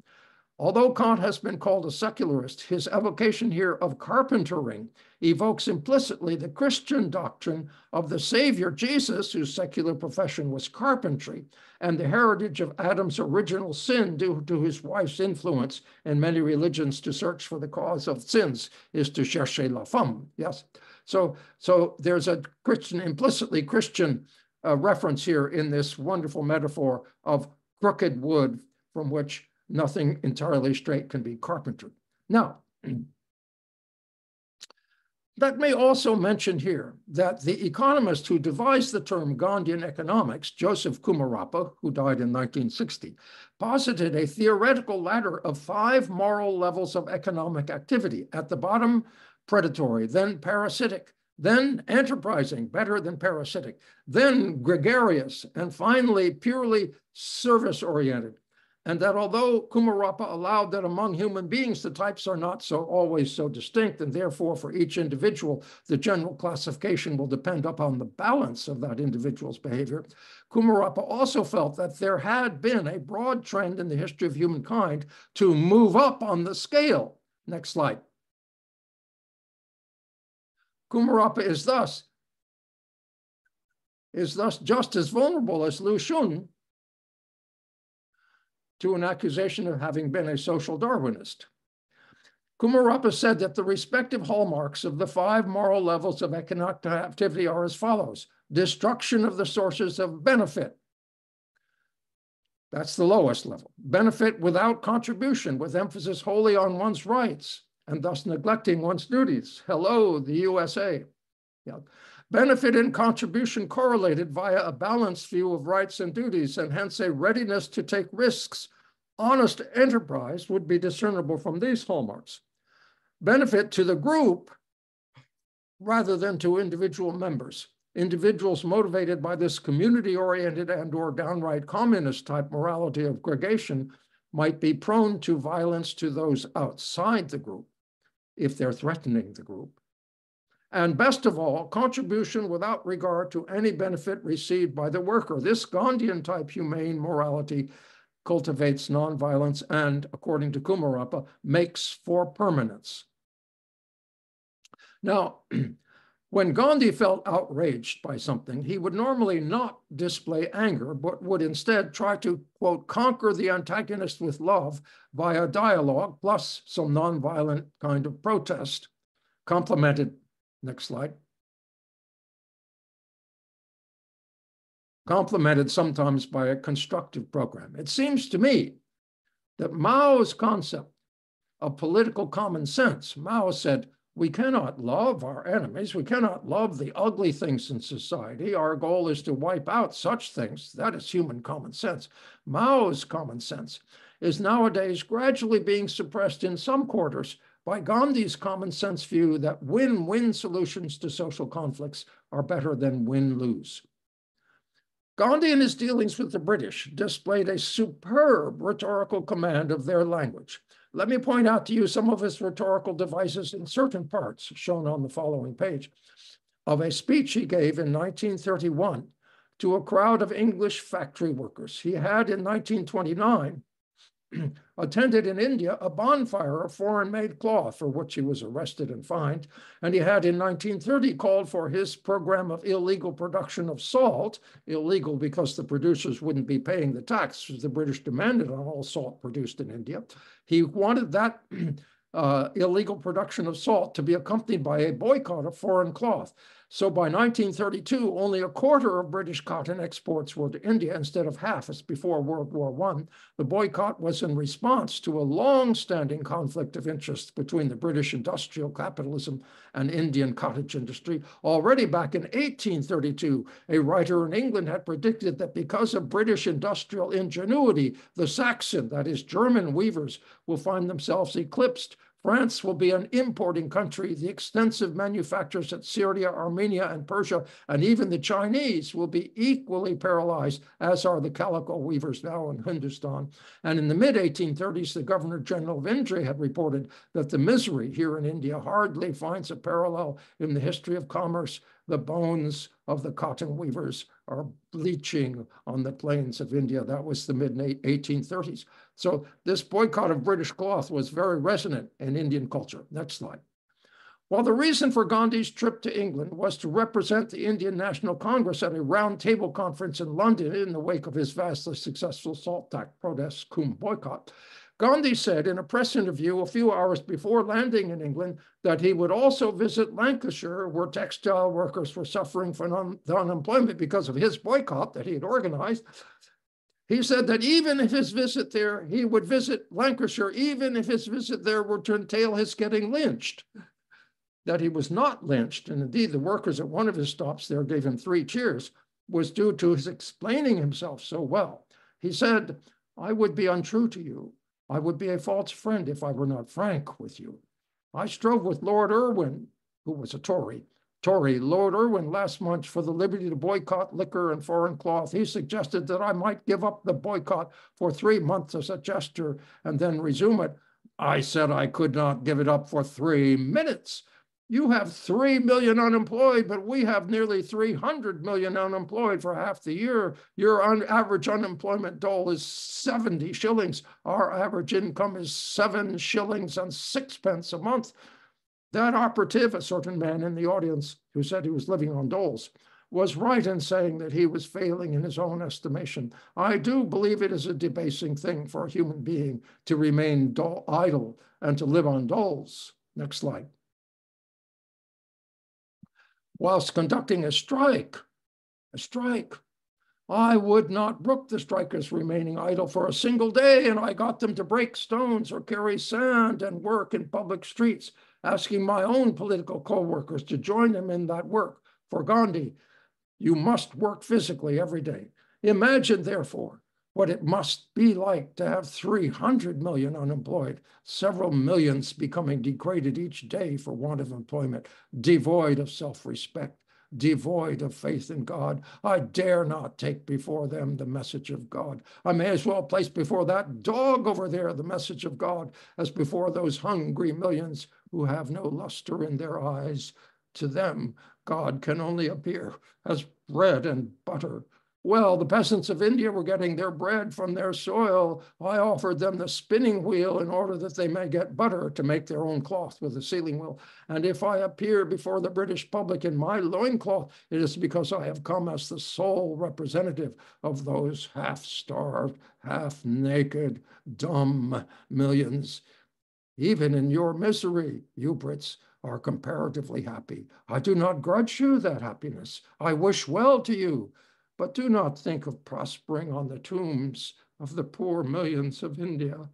Although Kant has been called a secularist, his evocation here of carpentering evokes implicitly the Christian doctrine of the Savior Jesus, whose secular profession was carpentry, and the heritage of Adam's original sin due to his wife's influence in many religions to search for the cause of sins is to chercher la femme. Yes. So there's a Christian, implicitly Christian reference here in this wonderful metaphor of crooked wood from which nothing entirely straight can be carpentered. Now, Let me also mention here that the economist who devised the term Gandhian economics, Joseph Kumarappa, who died in 1960, posited a theoretical ladder of 5 moral levels of economic activity. At the bottom, predatory, then parasitic, then enterprising, better than parasitic, then gregarious, and finally purely service-oriented. And that although Kumarappa allowed that among human beings, the types are not always so distinct, and therefore for each individual, the general classification will depend upon the balance of that individual's behavior, Kumarappa also felt that there had been a broad trend in the history of humankind to move up on the scale. Next slide. Kumarappa is thus just as vulnerable as Lu Xun to an accusation of having been a social Darwinist. Kumarappa said that the respective hallmarks of the 5 moral levels of economic activity are as follows: destruction of the sources of benefit. That's the lowest level. Benefit without contribution, with emphasis wholly on one's rights, and thus neglecting one's duties. Hello, the USA. Yeah. Benefit and contribution correlated via a balanced view of rights and duties, and hence a readiness to take risks. Honest enterprise would be discernible from these hallmarks. Benefit to the group rather than to individual members. Individuals motivated by this community-oriented and/or downright communist-type morality of gregation might be prone to violence to those outside the group if they're threatening the group. And best of all, contribution without regard to any benefit received by the worker. This Gandhian-type humane morality cultivates nonviolence and, according to Kumarappa, makes for permanence. Now, when Gandhi felt outraged by something, he would normally not display anger, but would instead try to, quote, conquer the antagonist with love via dialogue, plus some nonviolent kind of protest, complemented. Next slide. Complemented sometimes by a constructive program. It seems to me that Mao's concept of political common sense, Mao said, we cannot love our enemies. We cannot love the ugly things in society. Our goal is to wipe out such things. That is human common sense. Mao's common sense is nowadays gradually being suppressed in some quarters by Gandhi's common sense view that win-win solutions to social conflicts are better than win-lose. Gandhi in his dealings with the British displayed a superb rhetorical command of their language. Let me point out to you some of his rhetorical devices in certain parts, shown on the following page, of a speech he gave in 1931 to a crowd of English factory workers. He had in 1929 attended in India a bonfire of foreign-made cloth for which he was arrested and fined, and he had in 1930 called for his program of illegal production of salt, illegal because the producers wouldn't be paying the tax the British demanded on all salt produced in India. He wanted that illegal production of salt to be accompanied by a boycott of foreign cloth. So by 1932, only a quarter of British cotton exports were to India instead of half as before World War I. The boycott was in response to a long-standing conflict of interest between the British industrial capitalism and Indian cottage industry. Already back in 1832, a writer in England had predicted that because of British industrial ingenuity, the Saxon, that is German weavers, will find themselves eclipsed. France will be an importing country. The extensive manufacturers at Syria, Armenia, and Persia, and even the Chinese will be equally paralyzed, as are the calico weavers now in Hindustan. And in the mid-1830s, the Governor General of India had reported that the misery here in India hardly finds a parallel in the history of commerce. The bones of the cotton weavers are bleaching on the plains of India. That was the mid-1830s. So this boycott of British cloth was very resonant in Indian culture. Next slide. While the reason for Gandhi's trip to England was to represent the Indian National Congress at a roundtable conference in London in the wake of his vastly successful salt tax protests, boycott, Gandhi said in a press interview a few hours before landing in England that he would also visit Lancashire, where textile workers were suffering from unemployment because of his boycott that he had organized. He said that even if his visit there, he would visit Lancashire, even if his visit there were to entail his getting lynched. that he was not lynched, and indeed the workers at one of his stops there gave him 3 cheers, was due to his explaining himself so well. He said, "I would be untrue to you. I would be a false friend if I were not frank with you. I strove with Lord Irwin, who was a Tory, Lord Irwin, last month for the liberty to boycott liquor and foreign cloth. He suggested that I might give up the boycott for 3 months as a gesture and then resume it. I said I could not give it up for 3 minutes. You have 3 million unemployed, but we have nearly 300 million unemployed for half the year. Your average unemployment dole is 70 shillings. Our average income is 7 shillings and 6 pence a month." That operative, a certain man in the audience who said he was living on doles, was right in saying that he was failing in his own estimation. I do believe it is a debasing thing for a human being to remain idle and to live on doles. Next slide. Whilst conducting a strike, I would not brook the strikers remaining idle for a single day, and I got them to break stones or carry sand and work in public streets, asking my own political co-workers to join them in that work. For Gandhi, you must work physically every day. Imagine, therefore, what it must be like to have 300 million unemployed, several millions becoming degraded each day for want of employment, devoid of self-respect, devoid of faith in God. I dare not take before them the message of God. I may as well place before that dog over there the message of God as before those hungry millions who have no luster in their eyes. To them, God can only appear as bread and butter. Well, the peasants of India were getting their bread from their soil. I offered them the spinning wheel in order that they may get butter to make their own cloth with the sealing wheel. And if I appear before the British public in my loincloth, it is because I have come as the sole representative of those half-starved, half-naked, dumb millions. Even in your misery, you Brits are comparatively happy. I do not grudge you that happiness. I wish well to you. But do not think of prospering on the tombs of the poor millions of India.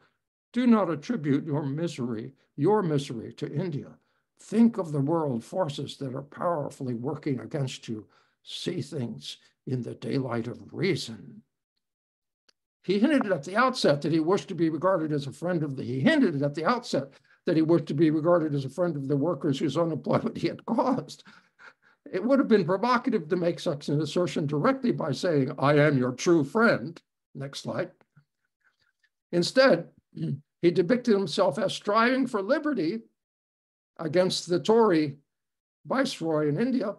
Do not attribute your misery to India. Think of the world forces that are powerfully working against you. See things in the daylight of reason. He hinted at the outset that he wished to be regarded as a friend of the workers whose unemployment he had caused. It would have been provocative to make such an assertion directly by saying, "I am your true friend." Next slide. Instead, he depicted himself as striving for liberty against the Tory viceroy in India,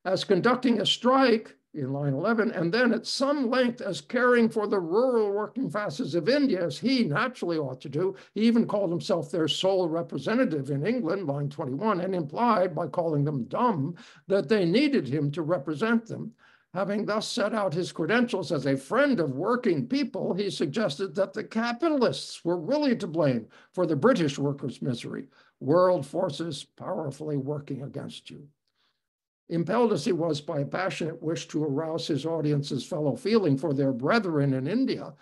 as conducting a strike in line 11, and then at some length as caring for the rural working classes of India, as he naturally ought to do. He even called himself their sole representative in England, line 21, and implied by calling them dumb that they needed him to represent them. Having thus set out his credentials as a friend of working people, he suggested that the capitalists were really to blame for the British workers' misery, world forces powerfully working against you. Impelled as he was by a passionate wish to arouse his audience's fellow feeling for their brethren in India,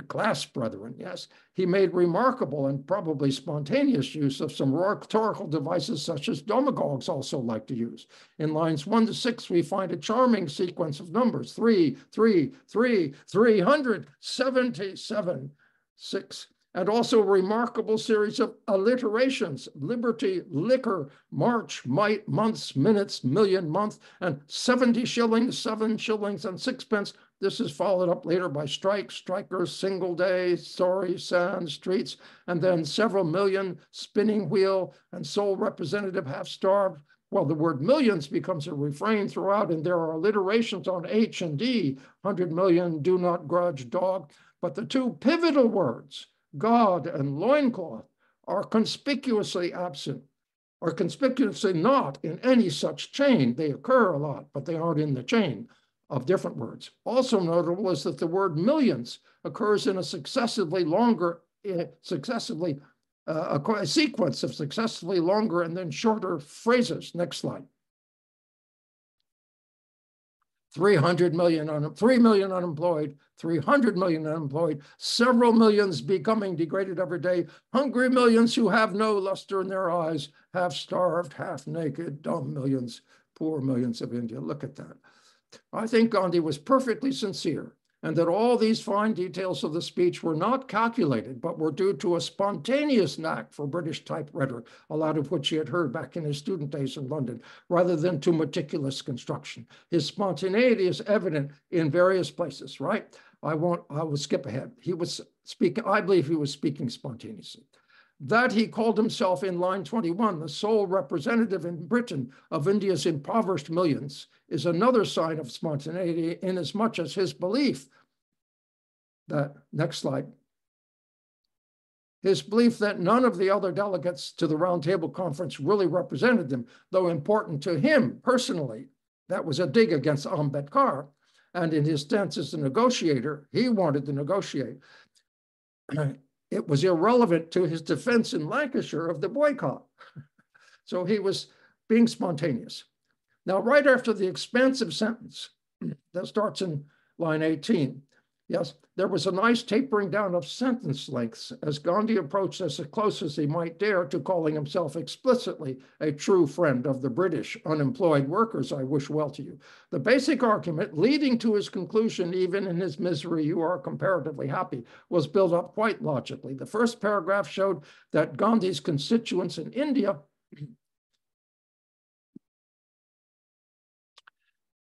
class brethren, yes, he made remarkable and probably spontaneous use of some rhetorical devices such as demagogues also like to use. In lines 1 to 6, we find a charming sequence of numbers: 3, 3, 3, 377, 6. And also a remarkable series of alliterations: liberty, liquor, March, might, months, minutes, million, month, and 70 shillings, 7 shillings, and 6 pence. This is followed up later by strikes, strikers, single day, story, sand, streets, and then several million, spinning wheel, and sole representative, half-starved. Well, the word millions becomes a refrain throughout, and there are alliterations on H and D, 100 million, do not grudge, dog. But the two pivotal words, God and loincloth, are conspicuously absent, or conspicuously not in any such chain. They occur a lot, but they aren't in the chain of different words. Also notable is that the word millions occurs in a sequence of successively longer and then shorter phrases. Next slide. 300 million, 3 million unemployed, 300 million unemployed, several millions becoming degraded every day, hungry millions who have no luster in their eyes, half starved, half naked, dumb millions, poor millions of India. Look at that. I think Gandhi was perfectly sincere, and that all these fine details of the speech were not calculated, but were due to a spontaneous knack for British-type rhetoric, a lot of which he had heard back in his student days in London, rather than to meticulous construction. His spontaneity is evident in various places, right? I will skip ahead. He was speaking, I believe he was speaking spontaneously. That he called himself in line 21 the sole representative in Britain of India's impoverished millions is another sign of spontaneity, inasmuch as his belief that, next slide, his belief that none of the other delegates to the Roundtable Conference really represented them, though important to him personally. That was a dig against Ambedkar, and in his stance as a negotiator, he wanted to negotiate. It was irrelevant to his defense in Lancashire of the boycott. So he was being spontaneous. Now, right after the expansive sentence that starts in line 18, yes, there was a nice tapering down of sentence lengths as Gandhi approached as close as he might dare to calling himself explicitly a true friend of the British unemployed workers. I wish well to you. The basic argument leading to his conclusion, even in his misery, you are comparatively happy, was built up quite logically. The first paragraph showed that Gandhi's constituents in India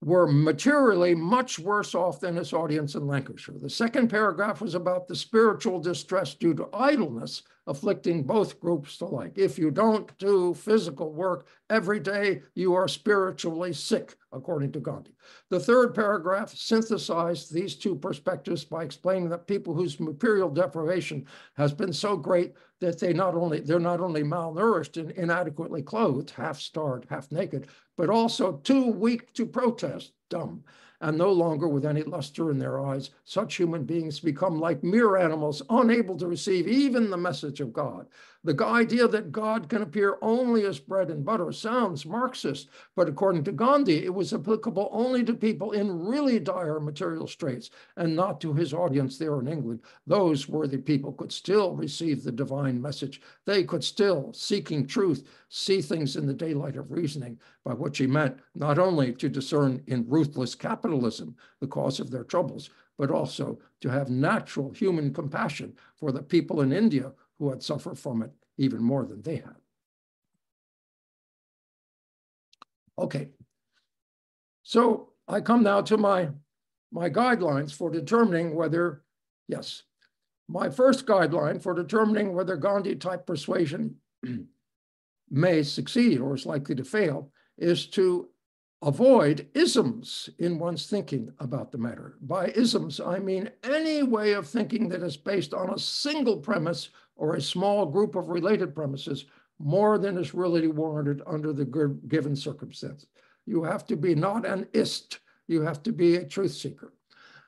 were materially much worse off than his audience in Lancashire. The second paragraph was about the spiritual distress due to idleness afflicting both groups alike. If you don't do physical work every day, you are spiritually sick, according to Gandhi. The third paragraph synthesized these two perspectives by explaining that people whose material deprivation has been so great that they're not only malnourished and inadequately clothed, half starved, half naked, but also too weak to protest, dumb, and no longer with any luster in their eyes. Such human beings become like mere animals, unable to receive even the message of God. The idea that God can appear only as bread and butter sounds Marxist, but according to Gandhi, it was applicable only to people in really dire material straits and not to his audience there in England. Those worthy people could still receive the divine message. They could still, seeking truth, see things in the daylight of reasoning, by which he meant not only to discern in ruthless capitalism the cause of their troubles, but also to have natural human compassion for the people in India who had suffered from it even more than they had. Okay, so I come now to my guidelines for determining whether, yes, my first guideline for determining whether Gandhi-type persuasion may succeed or is likely to fail is to avoid isms in one's thinking about the matter. By isms, I mean any way of thinking that is based on a single premise or a small group of related premises more than is really warranted under the given circumstances. You have to be not an ist, you have to be a truth seeker.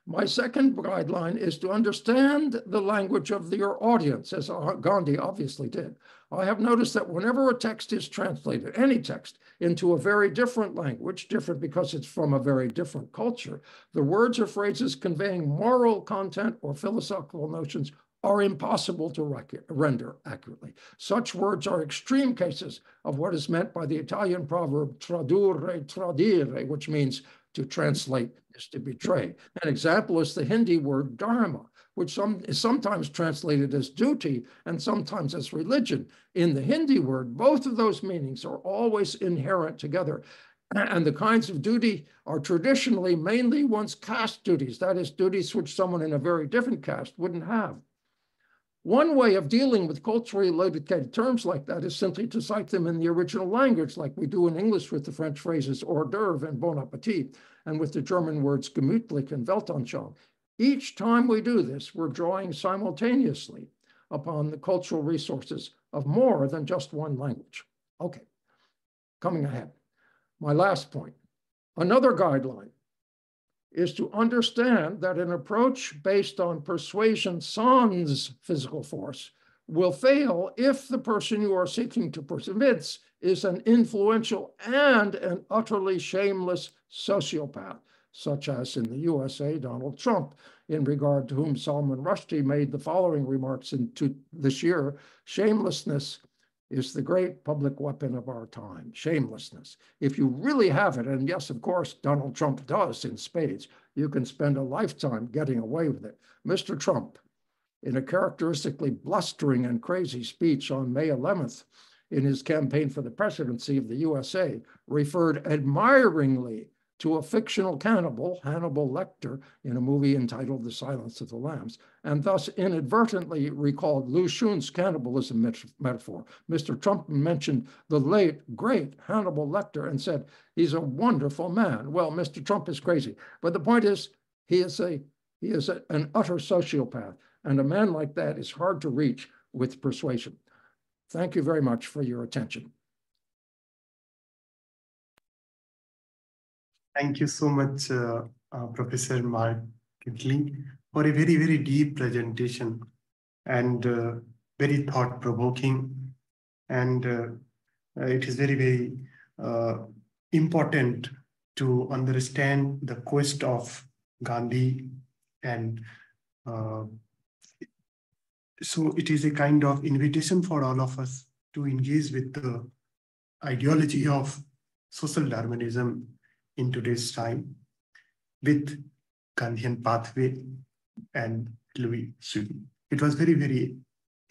My second guideline is to understand the language of your audience, as Gandhi obviously did. I have noticed that whenever a text is translated, any text, into a very different language, different because it's from a very different culture, the words or phrases conveying moral content or philosophical notions are impossible to render accurately. Such words are extreme cases of what is meant by the Italian proverb tradurre, tradire, which means to translate is to betray. An example is the Hindi word dharma, which is sometimes translated as duty and sometimes as religion. In the Hindi word, both of those meanings are always inherent together. And the kinds of duty are traditionally mainly one's caste duties, that is, duties which someone in a very different caste wouldn't have. One way of dealing with culturally related terms like that is simply to cite them in the original language, like we do in English with the French phrases hors d'oeuvre and bon appetit, and with the German words gemütlich and Weltanschauung. Each time we do this, we're drawing simultaneously upon the cultural resources of more than just one language. Okay, coming ahead. My last point. Another guideline is to understand that an approach based on persuasion sans physical force will fail if the person you are seeking to convince is an influential and an utterly shameless sociopath. such as in the USA, Donald Trump, in regard to whom Salman Rushdie made the following remarks this year: shamelessness is the great public weapon of our time. Shamelessness. If you really have it, and yes, of course, Donald Trump does in spades, you can spend a lifetime getting away with it. Mr. Trump, in a characteristically blustering and crazy speech on May 11th, in his campaign for the presidency of the USA, referred admiringly to a fictional cannibal, Hannibal Lecter, in a movie entitled The Silence of the Lambs, and thus inadvertently recalled Lu Xun's cannibalism metaphor. Mr. Trump mentioned the late, great Hannibal Lecter and said, he's a wonderful man. Well, Mr. Trump is crazy. But the point is, he is an utter sociopath, and a man like that is hard to reach with persuasion. Thank you very much for your attention. Thank you so much, Professor Mark Kittley, for a very, very deep presentation and very thought-provoking. And it is very, very important to understand the quest of Gandhi. And so it is a kind of invitation for all of us to engage with the ideology of social Darwinism in today's time with Gandhian pathway and Louis Sugi. It was very, very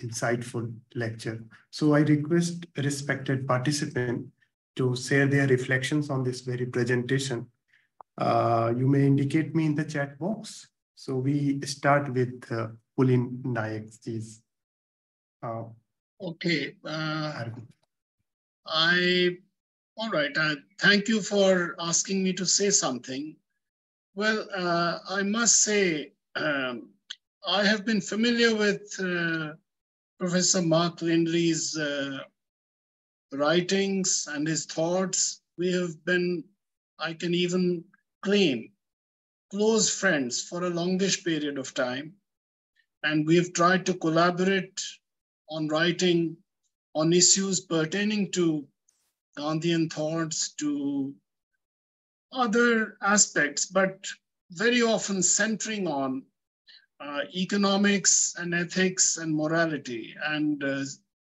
insightful lecture. So I request a respected participant to share their reflections on this very presentation. You may indicate me in the chat box. So we start with Pulin Nayak, please. Okay. All right. Thank you for asking me to say something. Well, I must say, I have been familiar with Professor Mark Lindley's writings and his thoughts. We have been, I can even claim, close friends for a longish period of time. And we've tried to collaborate on writing on issues pertaining to Gandhian thoughts, to other aspects, but very often centering on economics and ethics and morality, and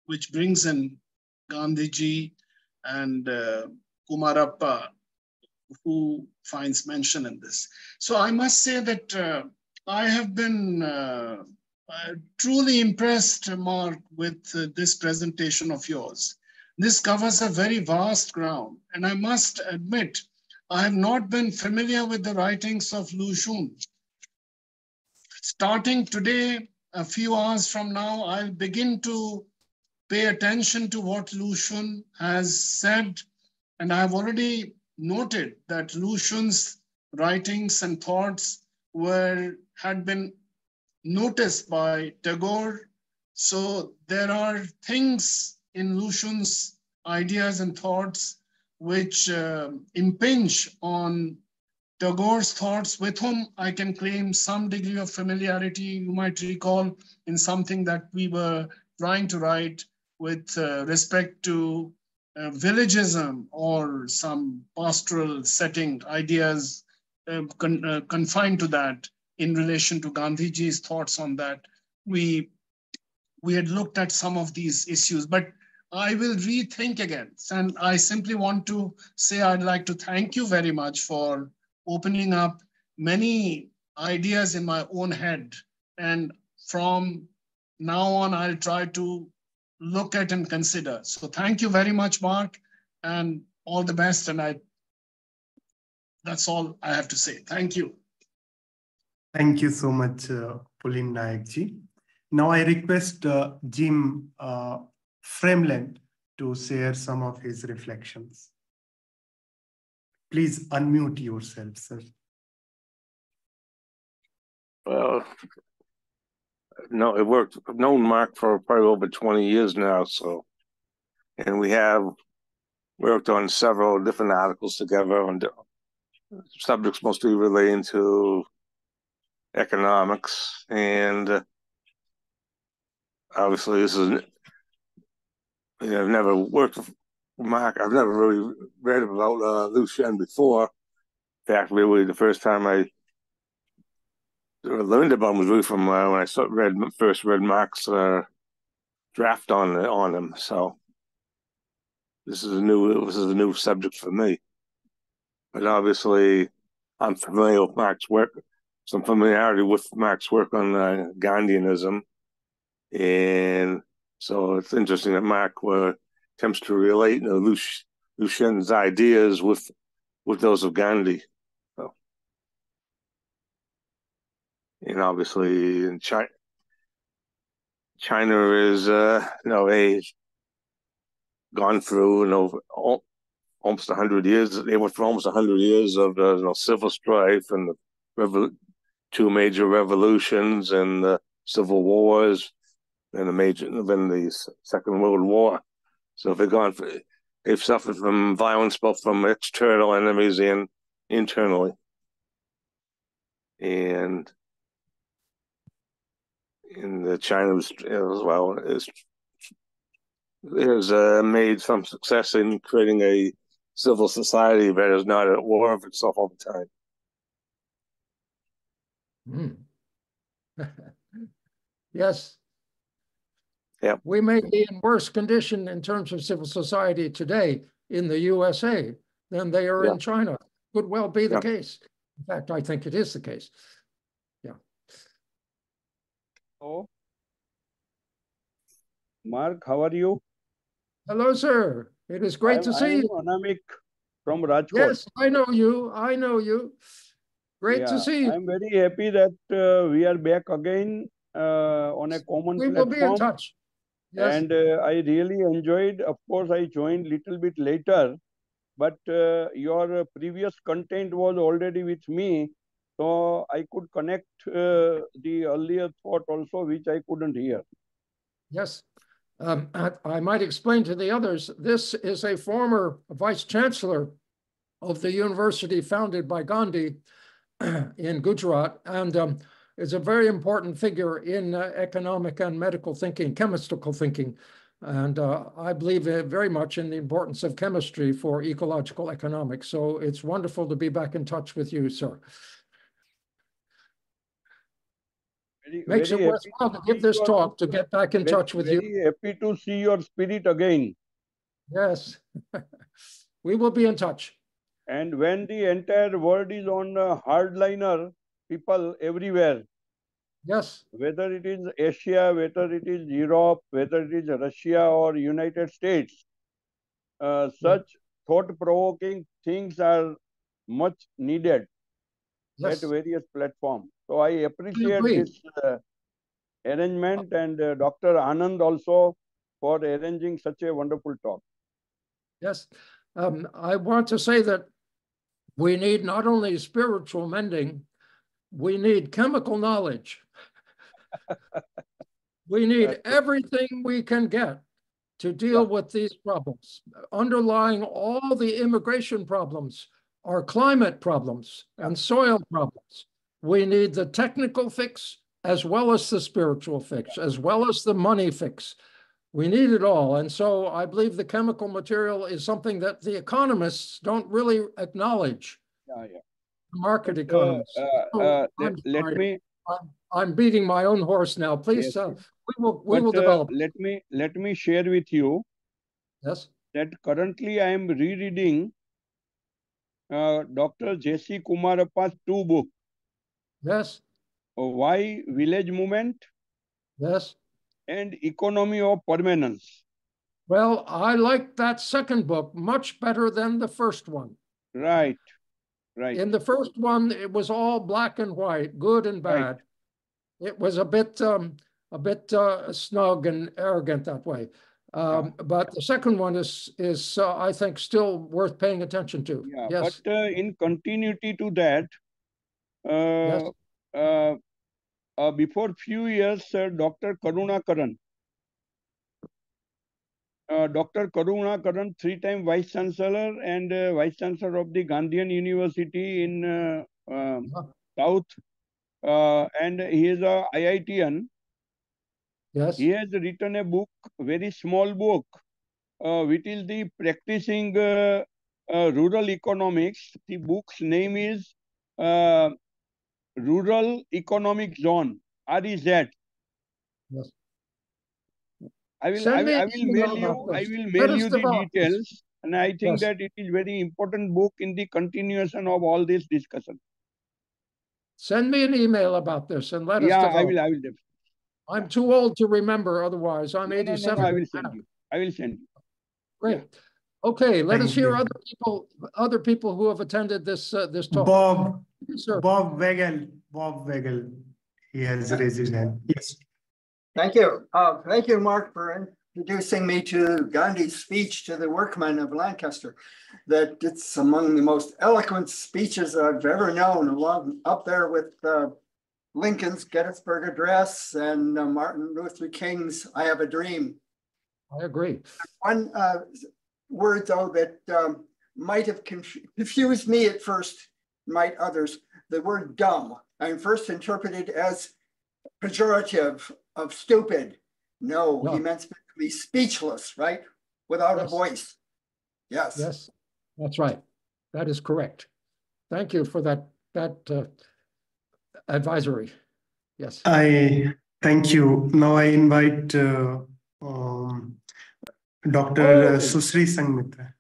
which brings in Gandhiji and Kumarappa, who finds mention in this. So I must say that I have been truly impressed, Mark, with this presentation of yours. This covers a very vast ground, and I must admit, I have not been familiar with the writings of Lu Xun. Starting today, a few hours from now, I'll begin to pay attention to what Lu Xun has said, and I've already noted that Lu Xun's writings and thoughts had been noticed by Tagore. So there are things in Lu Xun's ideas and thoughts which impinge on Tagore's thoughts, with whom I can claim some degree of familiarity. You might recall in something that we were trying to write with respect to villagism or some pastoral setting ideas confined to that in relation to Gandhiji's thoughts on that. We had looked at some of these issues, but I will rethink again. And I simply want to say I'd like to thank you very much for opening up many ideas in my own head. And from now on, I'll try to look at and consider. So thank you very much, Mark, and all the best. And that's all I have to say. Thank you. Thank you so much, Pulin Nayak-ji. Now I request Jim Frameland to share some of his reflections. Please unmute yourself, sir. Well, no, I've known Mark for probably over 20 years now, and we have worked on several different articles together on subjects mostly relating to economics, and obviously this is, I've never worked with Mark. I've never really read about Lu Xun before, fact, really, the first time I learned about him was really from when I first read Mark's draft on him. So this is a new subject for me. But obviously, I'm familiar with Mark's work, some familiarity with Mark's work on Gandhianism, and so it's interesting that Mark attempts to relate Lushen's ideas with those of Gandhi. So, and obviously, in China is gone through almost 100 years. They went through almost 100 years of civil strife and the two major revolutions and the civil wars and the Second World War. So they've suffered from violence both from external enemies and internally. And in China as well has made some success in creating a civil society that is not at war with itself all the time. Yes. Yep. We may be in worse condition in terms of civil society today in the USA than they are in China. Could well be the case. In fact, I think it is the case. Yeah. Oh, Mark, how are you? Hello, sir. It is great to see you. Anamik from Rajkot. Yes, I know you. I know you. Great to see you. I'm very happy that we are back again on a common platform. We will be in touch. Yes. And I really enjoyed. Of course, I joined a little bit later, but your previous content was already with me, so I could connect the earlier thought also, which I couldn't hear. Yes. I might explain to the others, this is a former vice chancellor of the university founded by Gandhi in Gujarat, and is a very important figure in economic and medical thinking, chemical thinking. And I believe very much in the importance of chemistry for ecological economics. So it's wonderful to be back in touch with you, sir. Makes it worthwhile to give this talk, to get back in touch with you. Very happy to see your spirit again. Yes, we will be in touch. And when the entire world is on hardliner, people everywhere. Yes. Whether it is Asia, whether it is Europe, whether it is Russia or United States, such thought-provoking things are much needed at various platforms. So I appreciate this arrangement and Dr. Anand also for arranging such a wonderful talk. Yes. I want to say that we need not only spiritual mending, we need chemical knowledge. We need everything we can get to deal with these problems. Underlying all the immigration problems are climate problems and soil problems. We need the technical fix as well as the spiritual fix, as well as the money fix. We need it all. And so I believe the chemical material is something that the economists don't really acknowledge. Market economists. I'm beating my own horse now. Please, we will develop. Let me share with you. Yes. That currently I am rereading Dr. J.C. Kumarappa's 2 books. Yes. Why Village Movement? Yes. And Economy of Permanence. Well, I like that second book much better than the first one. Right. Right. In the first one, it was all black and white, good and bad. Right. It was a bit snug and arrogant that way. But the second one is I think, still worth paying attention to. Yeah, yes. But in continuity to that, before few years, Dr. Karunakaran, 3-time Vice Chancellor and Vice Chancellor of the Gandhian University in South, and he is a IITian. Yes. He has written a book, very small book, which is the practicing rural economics. The book's name is Rural Economic Zone, REZ. Yes. I will mail you the details, and I think that it is very important book in the continuation of all this discussion. Send me an email about this and let us develop. I will definitely. I'm too old to remember otherwise. I'm 87. No, I will send you. I will send you. Great. Yeah. Okay, let us hear other people who have attended this this talk. Bob Bob Wagel. He has raised his hand. Yes. Thank you. Thank you, Mark, for introducing me to Gandhi's speech to the workmen of Lancaster. That it's among the most eloquent speeches I've ever known, along up there with Lincoln's Gettysburg Address and Martin Luther King's I Have a Dream. I agree. One word, though, that might have confused me at first, might others, the word dumb. I first interpreted as pejorative of stupid. No, he meant to be speechless, right? Without a voice. Yes. Yes, that's right. That is correct. Thank you for that advisory. Yes. I thank you. Now I invite Dr. Susri Sangmitra.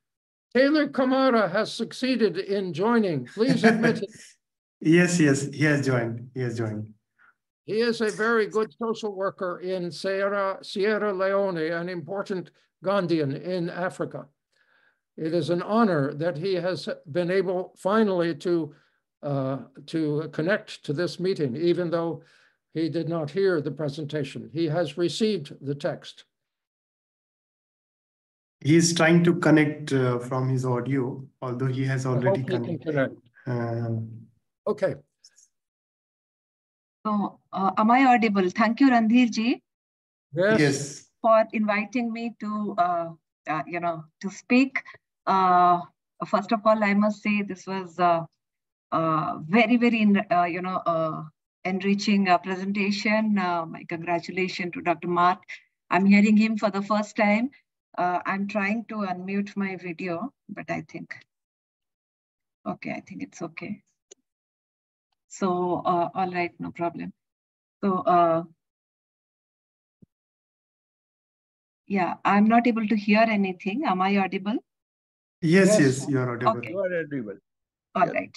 Taylor Kamara has succeeded in joining. Please admit it. Yes, he has joined. He is a very good social worker in Sierra Leone, an important Gandhian in Africa. It is an honor that he has been able finally to connect to this meeting, even though he did not hear the presentation. He has received the text. He is trying to connect from his audio, although he has already connected. Okay. So, am I audible? Thank you, Randhir ji. Yes. For inviting me to, to speak. First of all, I must say this was very, very, enriching presentation. My congratulations to Dr. Mark. I'm hearing him for the first time. I'm trying to unmute my video, but I think it's okay. So, all right, no problem. So, yeah, I'm not able to hear anything. Am I audible? Yes, you are audible. Okay. You are audible. All right.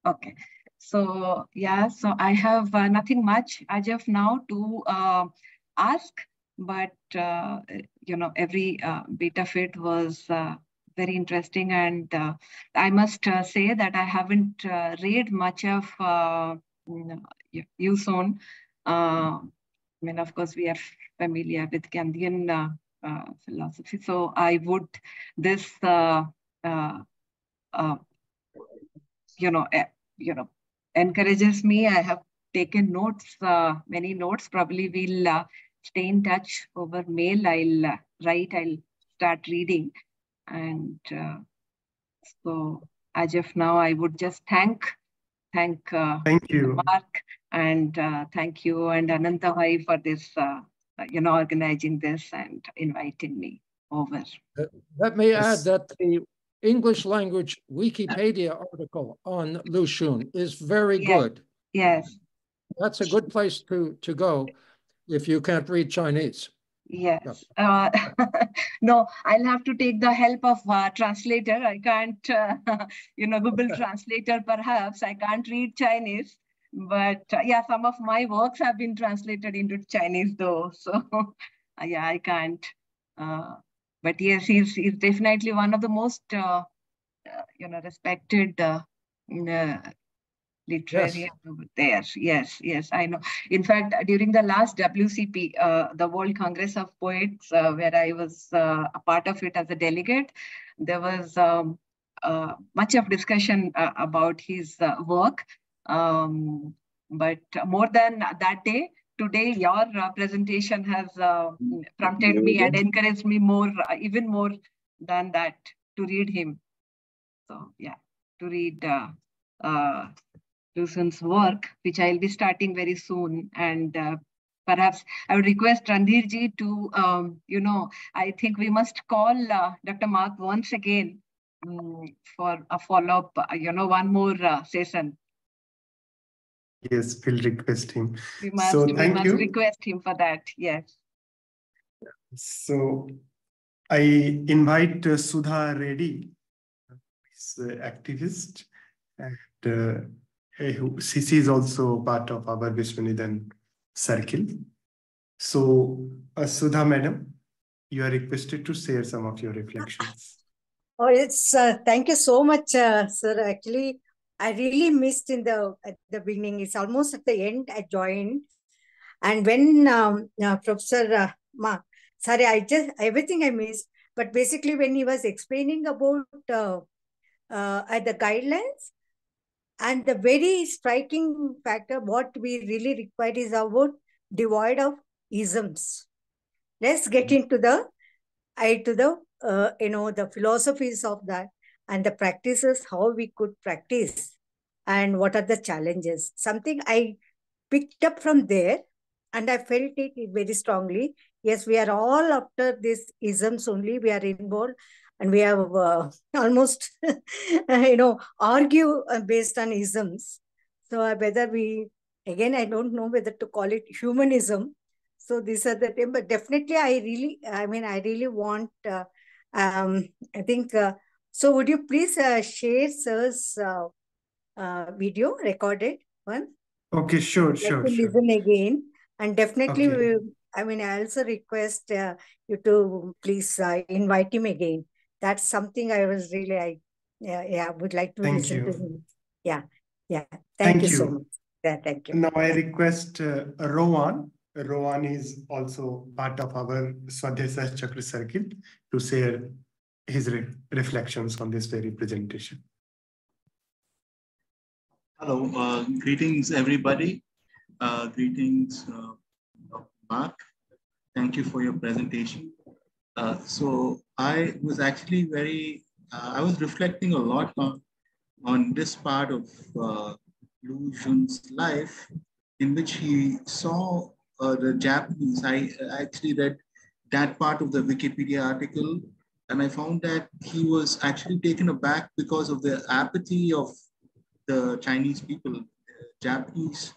Okay. So, yeah, so I have nothing much as of now to ask, but, every bit of it was very interesting. And I must say that I haven't read much of Yuson. Of course, we are familiar with Gandhian philosophy. So I would, this, encourages me. I have taken notes, many notes. Probably we'll stay in touch over mail. I'll start reading. And so as of now, I would just thank you, Mark, and thank you and Ananta Bhai for this, organizing this and inviting me over. Let me add that the English language Wikipedia article on Lu Xun is very good. Yes. That's a good place to go if you can't read Chinese. Yes. No, I'll have to take the help of translator. I can't, Google Translator perhaps. I can't read Chinese. But yeah, some of my works have been translated into Chinese though. So yeah, I can't. But yes, he's definitely one of the most, respected literarian over there. Yes, I know. In fact, during the last WCP, the World Congress of Poets, where I was a part of it as a delegate, there was much of discussion about his work. But more than that day, today, your presentation has prompted me and encouraged me more, even more than that, to read him. So yeah, to read Lu Xun's work, which I'll be starting very soon. And perhaps I would request Randhir ji to, I think we must call Dr. Mark once again for a follow-up, one more session. Yes, we'll request him. We must request him for that. Yes. So I invite Sudha Reddy, who's an activist, and she is also part of our Vishwanidhan circle. So Sudha madam, you are requested to share some of your reflections. Oh, it's thank you so much, sir. Actually, I really missed at the beginning. It's almost at the end I joined, and when Professor sorry, everything I missed. But basically, when he was explaining about the guidelines, and the very striking factor, what we really require is about devoid of isms. Let's get into the the philosophies of that and the practices, how we could practice and what are the challenges. Something I picked up from there and I felt it very strongly. Yes, we are all after these isms only. We are involved and we have almost, argue based on isms. So whether I don't know whether to call it humanism. So these are the things, but definitely I really want, I think, so would you please share sir's video, recorded one? Okay, sure. Listen again. And definitely, okay. I also request you to please invite him again. That's something I was really, would like to listen to him. Yeah. Thank you so much. Yeah, thank you. Now I request Rowan. Rowan is also part of our Swadhyaya Chakra circle to share his reflections on this very presentation. Hello, greetings everybody. Greetings, Mark. Thank you for your presentation. So I was actually I was reflecting a lot on this part of Lu Xun's life, in which he saw the Japanese. I actually read that part of the Wikipedia article, and I found that he was actually taken aback because of the apathy of the Chinese people. Japanese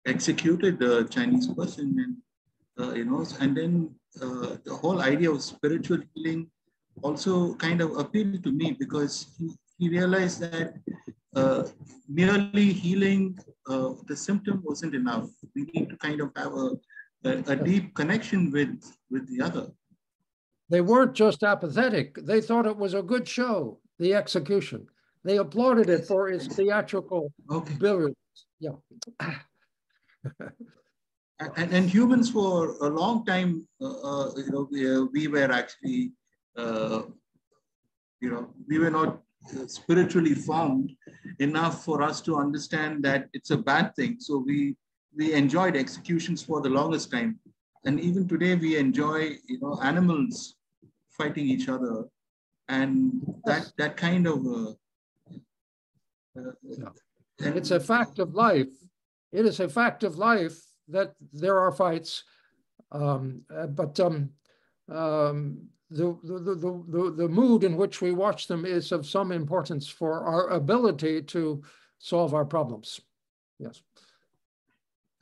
executed the Chinese person, and and then the whole idea of spiritual healing also kind of appealed to me, because he realized that merely healing the symptom wasn't enough. We need to kind of have a deep connection with the other. They weren't just apathetic. They thought it was a good show, the execution. They applauded it for its theatrical brilliance. Yeah. And humans for a long time, we were actually, we were not spiritually formed enough for us to understand that it's a bad thing. So we enjoyed executions for the longest time. And even today we enjoy, animals fighting each other. And that kind of... it's a fact of life. It is a fact of life that there are fights, but the mood in which we watch them is of some importance for our ability to solve our problems. Yes.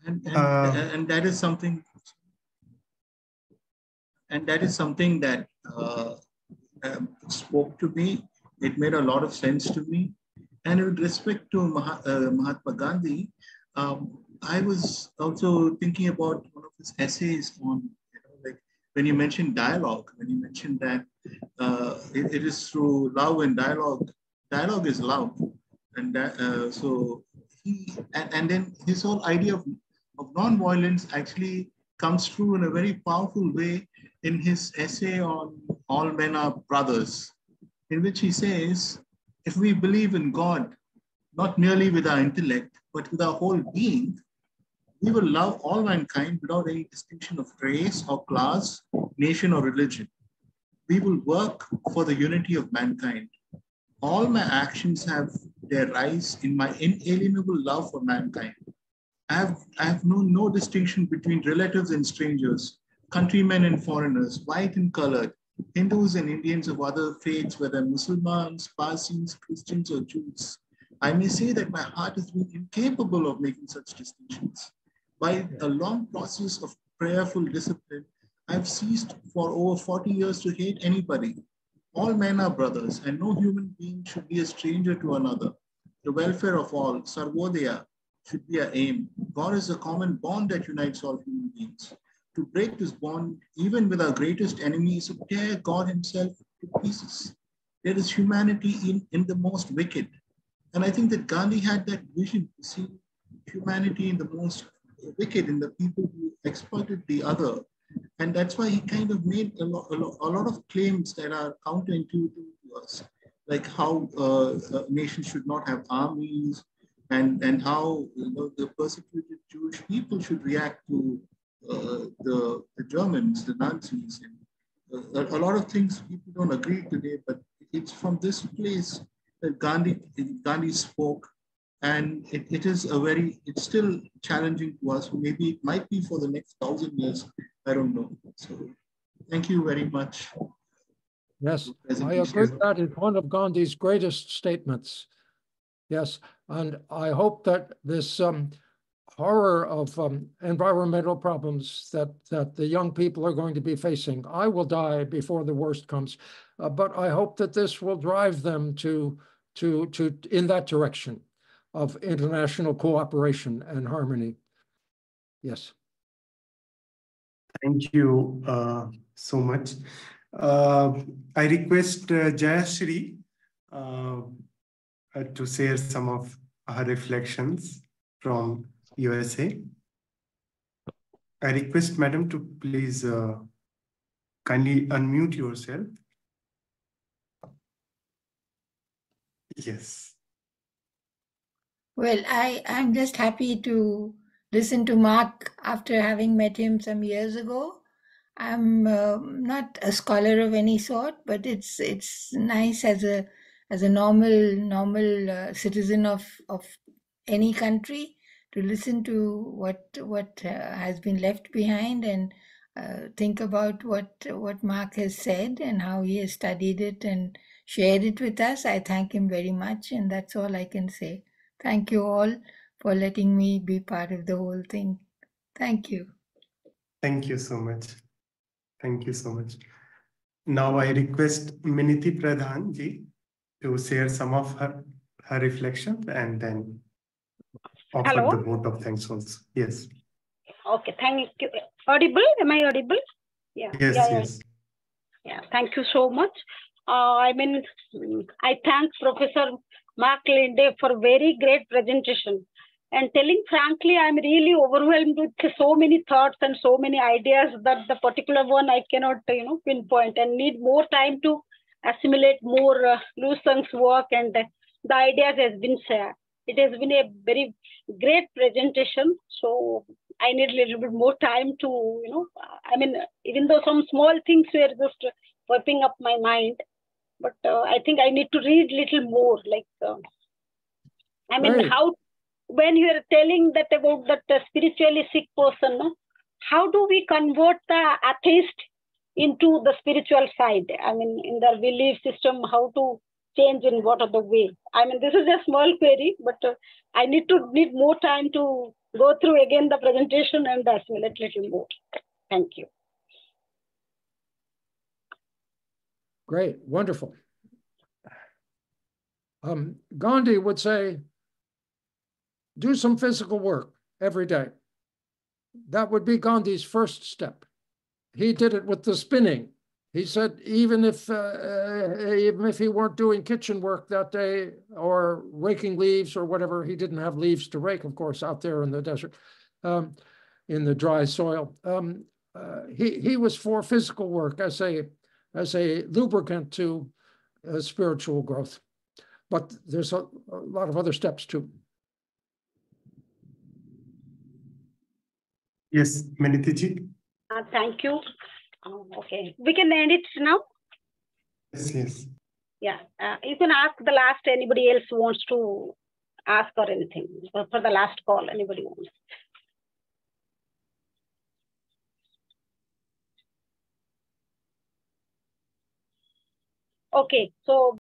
And that is something. And that is something that spoke to me. It made a lot of sense to me. And with respect to Mahatma Gandhi, I was also thinking about one of his essays on, like when you mentioned dialogue, when you mentioned that it is through love and dialogue. Dialogue is love, and that, so and then his whole idea of non-violence actually comes through in a very powerful way in his essay on All Men Are Brothers, in which he says, if we believe in God, not merely with our intellect, but with our whole being, we will love all mankind without any distinction of race or class, nation or religion. We will work for the unity of mankind. All my actions have their rise in my inalienable love for mankind. I have known no distinction between relatives and strangers, countrymen and foreigners, white and colored, Hindus and Indians of other faiths, whether Muslims, Parsis, Christians, or Jews. I may say that my heart has been incapable of making such distinctions. By a long process of prayerful discipline, I've ceased for over 40 years to hate anybody. All men are brothers, and no human being should be a stranger to another. The welfare of all, Sarvodaya, should be our aim. God is a common bond that unites all human beings. To break this bond, even with our greatest enemies, to tear God himself to pieces. There is humanity in the most wicked. And I think that Gandhi had that vision to see humanity in the most wicked, in the people who exploited the other. And that's why he kind of made a lot of claims that are counterintuitive to us, like how a nation should not have armies, and how the persecuted Jewish people should react to the Germans, the Nazis. And a lot of things people don't agree today, but it's from this place that Gandhi spoke. And it's still challenging to us. Maybe it might be for the next 1,000 years. I don't know. So thank you very much. Yes, I agree that is one of Gandhi's greatest statements. Yes, and I hope that this horror of environmental problems that the young people are going to be facing, I will die before the worst comes, but I hope that this will drive them to in that direction of international cooperation and harmony. Yes. Thank you so much. I request Jayashree to share some of her reflections from USA. I request Madam to please kindly unmute yourself. Yes. Well, I'm just happy to listen to Mark after having met him some years ago. I'm not a scholar of any sort, but it's nice as a normal citizen of any country to listen to what has been left behind and think about what Mark has said and how he has studied it and shared it with us. I thank him very much, and that's all I can say. Thank you all for letting me be part of the whole thing. Thank you. Thank you so much. Thank you so much. Now I request Miniti Pradhan ji to share some of her reflections and then offer the vote of thanks also. Yes. Okay, thank you. Audible? Am I audible? Yeah. Yes, yes. Yeah, thank you so much. I thank Professor Mark Linde for very great presentation. And telling frankly, I'm really overwhelmed with so many thoughts and so many ideas that the particular one I cannot, pinpoint and need more time to assimilate more Lusung's work and the ideas has been shared. It has been a very great presentation. So I need a little bit more time to, even though some small things were just popping up my mind, but I think I need to read little more. Like, how, when you are telling that about that spiritually sick person, no? How do we convert the atheist into the spiritual side? In their belief system, how to change in what other way? This is a small query, but I need more time to go through again the presentation and assimilate a little more. Thank you. Great, wonderful. Gandhi would say, do some physical work every day. That would be Gandhi's first step. He did it with the spinning. He said, even if he weren't doing kitchen work that day or raking leaves or whatever, he didn't have leaves to rake, of course, out there in the desert, in the dry soil. He was for physical work as a lubricant to spiritual growth. But there's a lot of other steps too. Yes, Manitiji. Thank you. Okay, we can end it now. Yes, yes. Yeah, you can ask the last. Anybody else wants to ask or anything for the last call? Anybody wants? Okay, so